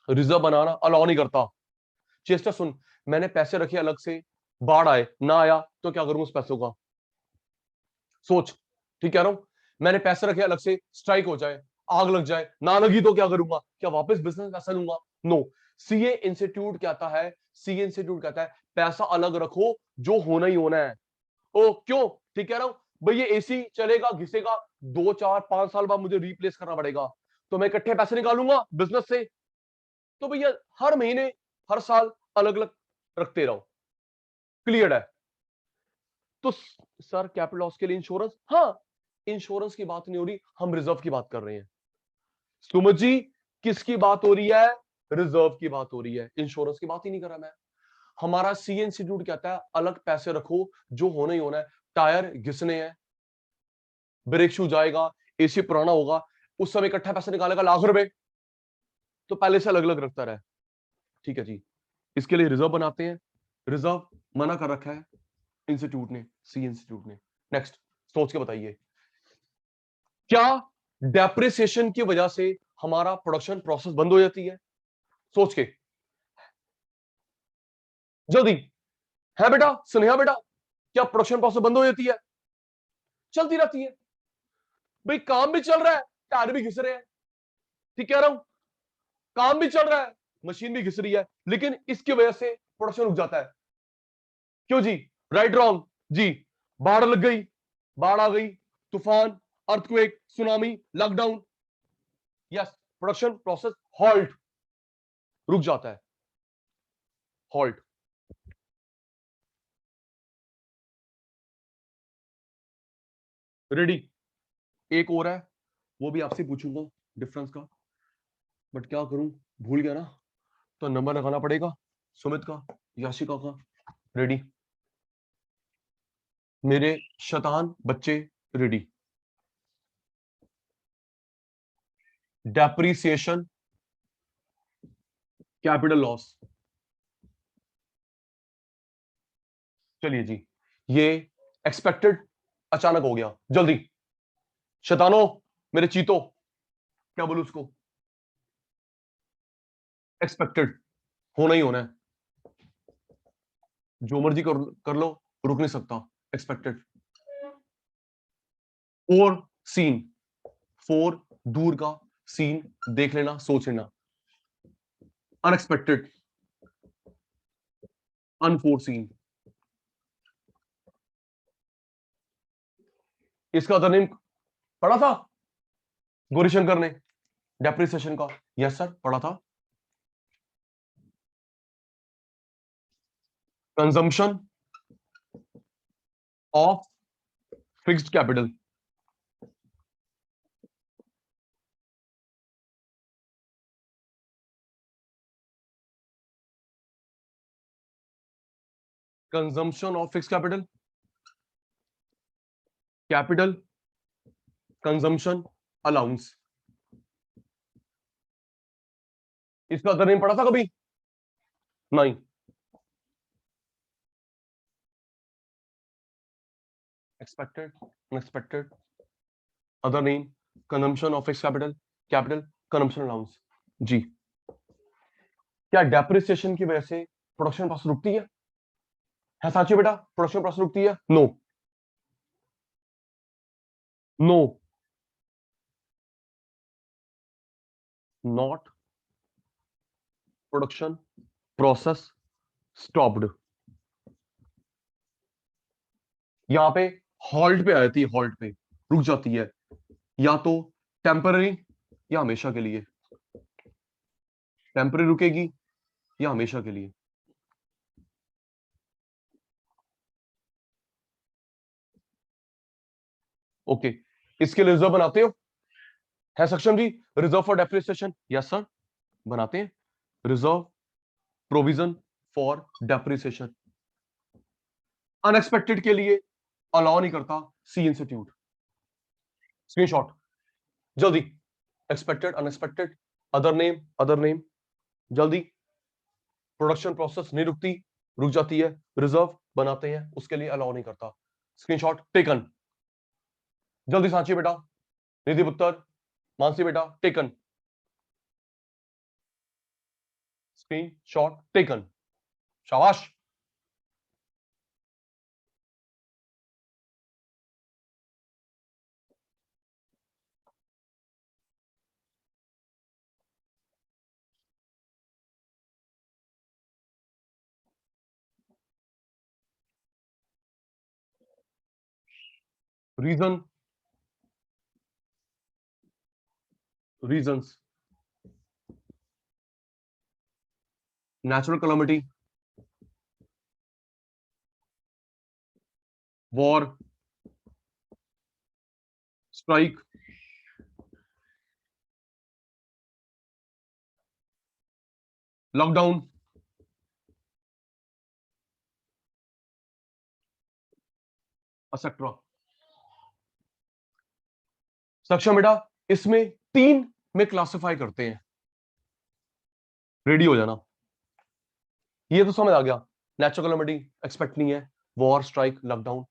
Speaker 1: रिजर्व बनाना अलाउ नहीं करता। चेस्टर सुन, मैंने पैसे रखे अलग से, बाढ़ आए ना आया तो क्या करूंगा उस पैसों का? सोच, ठीक कह रहा हूं। मैंने पैसे रखे अलग से, स्ट्राइक हो जाए, आग लग जाए, ना लगी तो क्या करूंगा? क्या वापस बिजनेस पैसा लूंगा? नो। सीए इंस्टीट्यूट कहता है, सीए इंस्टीट्यूट कहता है पैसा अलग रखो, जो होना ही होना है। ओ क्यों? ठीक कह रहा हूं भाई, ये एसी चलेगा घिसेगा, 2 4 5 साल बाद मुझे रिप्लेस करना पड़ेगा, तो मैं इकट्ठे पैसे निकालूंगा बिजनेस से। तो भैया हर महीने, हर साल अलग अलग रखते रहो। क्लियर है? तो सर कैपिटल लॉस के लिए इंश्योरेंस, हाँ, इंश्योरेंस की बात नहीं हो रही, हम रिजर्व की बात कर रहे हैं। सुमित जी, किसकी बात हो रही है? रिजर्व की बात हो रही है, इंश्योरेंस की बात ही नहीं कर रहा मैं। हमारा सी इंस्टीट्यूट कहता है अलग पैसे रखो, जो होना ही होना है। टायर घिसने हैं, ब्रेक शू जाएगा, एसी पुराना होगा, उस समय इकट्ठा पैसे निकालेगा ₹1,00,000, तो पहले से अलग अलग रखता रहे। ठीक है जी, इसके लिए रिजर्व बनाते हैं। रिजर्व मना कर रखा है इंस्टीट्यूट ने, सी इंस्टीट्यूट ने। नेक्स्ट, सोच के बताइए, क्या डेप्रिसिएशन की वजह से हमारा प्रोडक्शन प्रोसेस बंद हो जाती है? सोच के जल्दी। है बेटा, सुनिया बेटा, क्या प्रोडक्शन प्रोसेस बंद हो जाती है? चलती रहती है भाई, काम भी चल रहा है, टायर भी घिस रहे हैं। ठीक कह रहा हूं, काम भी चल रहा है, मशीन भी घिस रही है, लेकिन इसकी वजह से प्रोडक्शन रुक जाता है। क्यों जी? राइट रॉन्ग जी? बाढ़ लग गई, बाढ़ आ गई, तूफान, earthquake, tsunami, lockdown, yes, production process halt, रुक जाता है, हॉल्ट। रेडी? एक और है, वो भी आपसे पूछूंगा डिफरेंस का, बट क्या करूं, भूल गया ना, तो नंबर लगाना पड़ेगा सुमित का, याशिका का। रेडी? मेरे शैतान बच्चे, रेडी? Depreciation, capital loss. चलिए जी, ये एक्सपेक्टेड अचानक हो गया, जल्दी शैतानो, मेरे चीतो, क्या बोलूं उसको? एक्सपेक्टेड, होना ही होना है, जो मर्जी कर लो, रुक नहीं सकता, एक्सपेक्टेड। फोर सीन, फोर दूर का, सीन देख लेना, सोच लेना, अनएक्सपेक्टेड, अनफोर्सीन। इसका अदर नेम पढ़ा था गौरीशंकर ने डेप्रिसिएशन का? यस सर, पढ़ा था। Consumption of fixed capital, consumption of fixed capital, capital consumption allowance. इसका अदर नेम पढ़ा था कभी? नहीं। Expected, unexpected, other name consumption of fixed capital, capital consumption allowance. जी, क्या डेप्रिसिएशन की वजह से प्रोडक्शन प्रोसेस रुकती है साची बेटा? प्रोडक्शन प्रोसेस रुकती है? No, no, not production process stopped. यहां पे हॉल्ट पे आ जाती है, हॉल्ट पे रुक जाती है, या तो टेम्पररी या हमेशा के लिए, टेम्पररी रुकेगी या हमेशा के लिए। ओके, इसके लिए रिजर्व बनाते हो? है Saksham ji reserve for depreciation? Yes sir, बनाते हैं। Reserve provision for depreciation unexpected के लिए अलाउ नहीं करता सी इंस्टीट्यूट। स्क्रीनशॉट जल्दी, expected, unexpected, other name, other name, जल्दी। प्रोडक्शन प्रोसेस नहीं रुकती, रुक जाती है, रिजर्व बनाते हैं, उसके लिए अलाउ नहीं करता। स्क्रीनशॉट टेकन, जल्दी सांची बेटा, निधि पुत्र, मानसी बेटा, टेकन, स्क्रीनशॉट टेकन, शाबाश। Reason, reasons, natural calamity, war, strike, lockdown, etcetera. Saksham बेटा, इसमें तीन में क्लासिफाई करते हैं, रेडी हो जाना। ये तो समझ आ गया, नेचुरल कैलामिटी एक्सपेक्ट नहीं है, वॉर, स्ट्राइक, लॉकडाउन।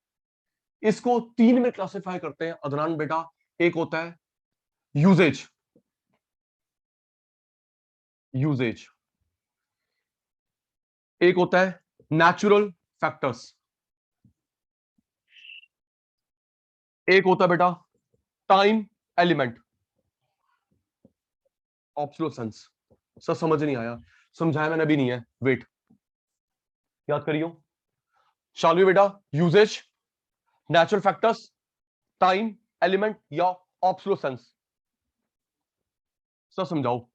Speaker 1: इसको तीन में क्लासिफाई करते हैं अदनान बेटा। एक होता है यूजेज, यूजेज, एक होता है नेचुरल फैक्टर्स, एक होता है बेटा टाइम एलिमेंट, ऑब्सोलेसेंस। सर समझ नहीं आया, समझाया मैंने अभी नहीं है, वेट, याद करियो। शालवी बेटा, usage, natural factors, time element या ऑब्सोलेसेंस। सर समझाओ।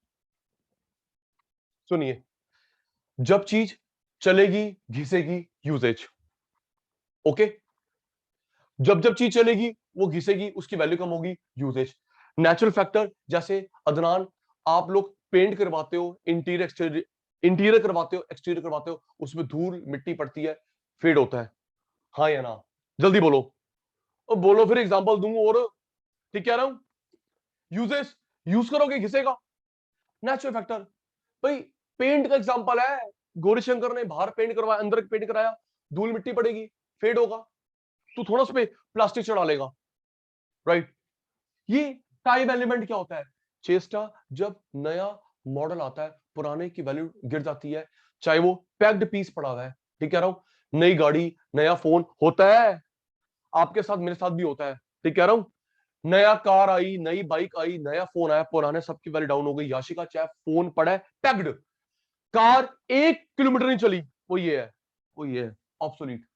Speaker 1: सुनिए, जब चीज चलेगी घिसेगी, यूजेज। ओके, जब जब चीज चलेगी वो घिसेगी, उसकी वैल्यू कम होगी, यूजेज। नेचुरल फैक्टर, जैसे अदनान आप लोग पेंट करवाते हो, इंटीरियर एक्सटीरियर, इंटीरियर करवाते हो, एक्सटीरियर करवाते हो, उसमें धूल मिट्टी पड़ती है, फेड होता है, हाँ या ना? जल्दी बोलो, और बोलो फिर एग्जांपल दूंगा। और ठीक कह रहा हूं? यूजेज, यूज करोगे घिसेगा। नेचुरल फैक्टर, भाई पेंट का एग्जांपल है, गौरीशंकर ने बाहर पेंट करवाया, अंदर पेंट कराया, धूल मिट्टी पड़ेगी, फेड होगा, तो थोड़ा उस पे प्लास्टिक चढ़ा लेगा, राइट? ये टाइम एलिमेंट क्या होता है? चेस्टा, जब नया मॉडल आता है, पुराने की वैल्यू गिर जाती है, चाहे वो पैक्ड पीस पड़ा हुआ है। ठीक कह रहा हूं? नई गाड़ी, नया फोन होता है, आपके साथ मेरे साथ भी होता है। ठीक कह रहा हूं? नया कार आई, नई बाइक आई, नया फोन आया, पुराने सबकी वैल्यू डाउन हो गई। याशिका चाहे फोन पड़ा है पैक्ड, कार 1 किलोमीटर नहीं चली, वो ये है, वो ये है, ऑब्सोलीट।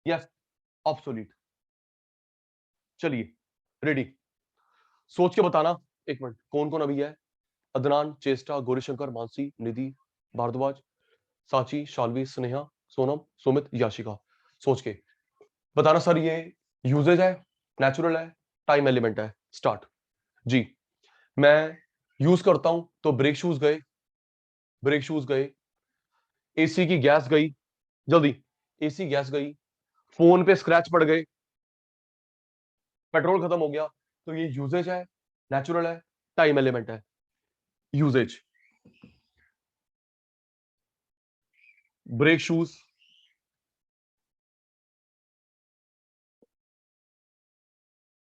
Speaker 1: Yes, obsolete. चलिए रेडी, सोच के बताना। एक मिनट, कौन कौन अभी है? अदनान, चेष्टा, गौरीशंकर, मानसी, निधि, भारद्वाज, साची, शालवी, स्नेहा, सोनम, सुमित, याशिका। सोच के बताना सर, ये यूजेज है, नेचुरल है, टाइम एलिमेंट है? स्टार्ट जी। मैं यूज करता हूं तो ब्रेक शूज गए, ब्रेक शूज गए, एसी की गैस गई, जल्दी, एसी गैस गई, फोन पे स्क्रैच पड़ गए, पेट्रोल खत्म हो गया। तो ये यूजेज है, नेचुरल है, टाइम एलिमेंट है? Usage. Brake shoes,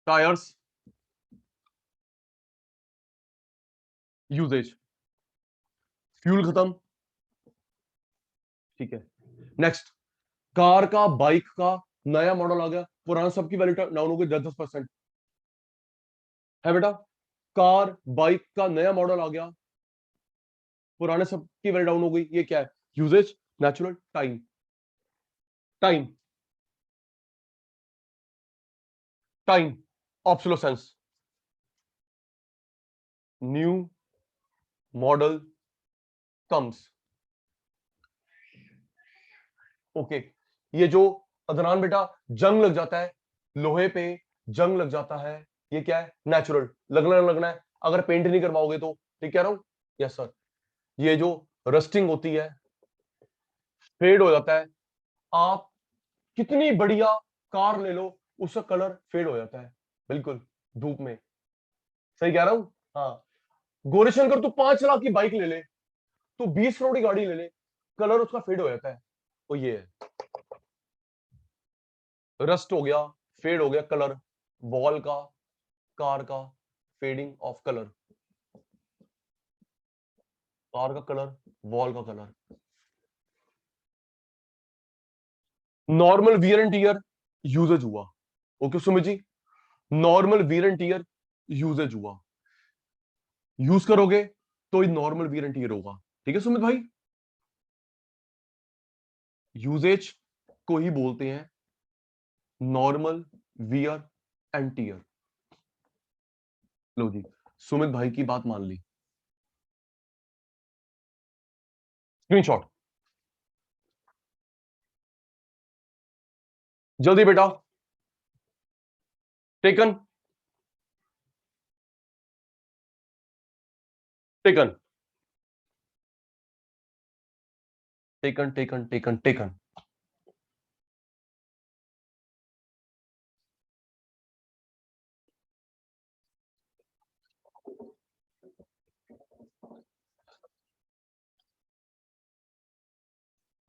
Speaker 1: tyres, usage. Fuel खत्म, ठीक है। नेक्स्ट, कार का, बाइक का नया मॉडल आ गया, पुराना सबकी वैल्यू डाउन हो गई 10-10%, है बेटा? कार बाइक का नया मॉडल आ गया, पुराने सबकी वैल्यू डाउन हो गई, ये क्या है? Usage, natural, time. Time, time, obsolescence. New model comes, okay. ये जो अदनान बेटा जंग लग जाता है, लोहे पे जंग लग जाता है, ये क्या है? नेचुरल, लगना लगना है, अगर पेंट नहीं करवाओगे तो। ठीक कह रहा हूं? Yes sir. ये जो रस्टिंग होती है, फेड हो जाता है, आप कितनी बढ़िया कार ले लो, उसका कलर फेड हो जाता है, बिल्कुल धूप में। सही कह रहा हूं? हाँ। गौरीशंकर तू 5 लाख की बाइक ले ले, तू 20 करोड़ की गाड़ी ले ले, कलर उसका फेड हो जाता है, वो ये है, रस्ट हो गया, फेड हो गया कलर, वॉल का, कार का, फेडिंग ऑफ कलर, कार का कलर, वॉल का colour. Normal wear and tear usage हुआ, okay Sumit ji? Normal wear and tear usage हुआ, यूज करोगे तो ही नॉर्मल वियर एंड टीयर होगा। ठीक है सुमित भाई? यूजेज को ही बोलते हैं नॉर्मल वियर एंड टीयर। लो जी, सुमित भाई की बात मान ली, स्क्रीनशॉट जल्दी बेटा, taken, taken, taken, taken, taken, taken.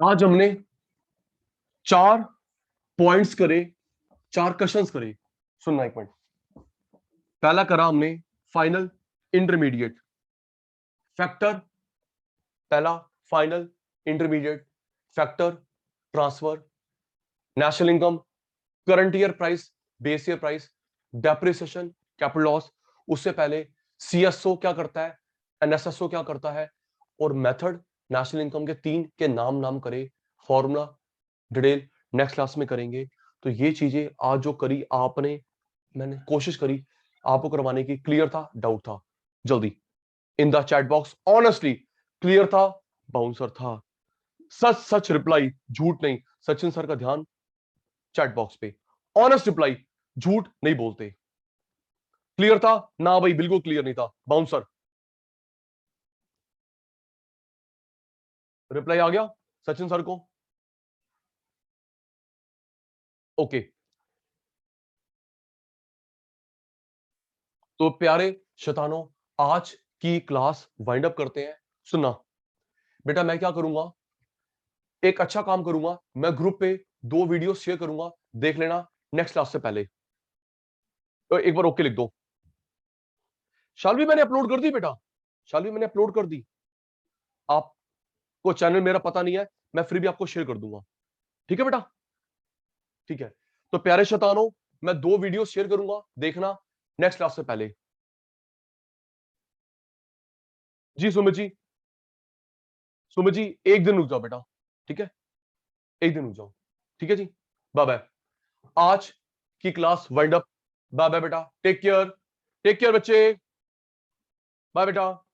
Speaker 1: आज हमने 4 पॉइंट्स करे, 4 क्वेश्चंस करे। सुनना एक मिनट। पहला करा हमने फाइनल, इंटरमीडिएट, फैक्टर, पहला final, intermediate, factor, transfer, national income, current year price, base year price, depreciation, capital loss. उससे पहले सीएसओ क्या करता है, एनएसएसओ क्या करता है, और मेथड, नेशनल इनकम के 3 के नाम करे, फॉर्मूला डिटेल नेक्स्ट क्लास में करेंगे। तो ये चीजें आज जो करी आपने, मैंने कोशिश करी आपको करवाने की, क्लियर था, डाउट था? जल्दी इन the chat box, honestly clear था, बाउंसर था? सच सच रिप्लाई, झूठ नहीं। सचिन सर का ध्यान चैट बॉक्स पे, ऑनेस्ट रिप्लाई, झूठ नहीं बोलते। क्लियर था ना भाई? बिल्कुल क्लियर नहीं था, बाउंसर। रिप्लाई आ गया सचिन सर को? ओके। तो प्यारे शैतानों, आज की क्लास वाइंड अप करते हैं। सुनना बेटा, मैं क्या करूंगा, एक अच्छा काम करूंगा, मैं ग्रुप पे 2 वीडियो शेयर करूंगा, देख लेना नेक्स्ट क्लास से पहले। तो एक बार ओके लिख दो। शालवी मैंने अपलोड कर दी बेटा, शालवी मैंने अपलोड कर दी। आपको चैनल मेरा पता नहीं है, मैं फिर भी आपको शेयर कर दूंगा। ठीक है बेटा? ठीक है। तो प्यारे शैतानों, मैं 2 वीडियो शेयर करूंगा, देखना नेक्स्ट क्लास से पहले। जी सुमित जी, सुमित जी एक दिन रुक जाओ बेटा, ठीक है, एक दिन रुक जाओ, ठीक है जी। बाय बाय, आज की class wind up. Bye bye बेटा, टेक केयर बच्चे, बाय बेटा।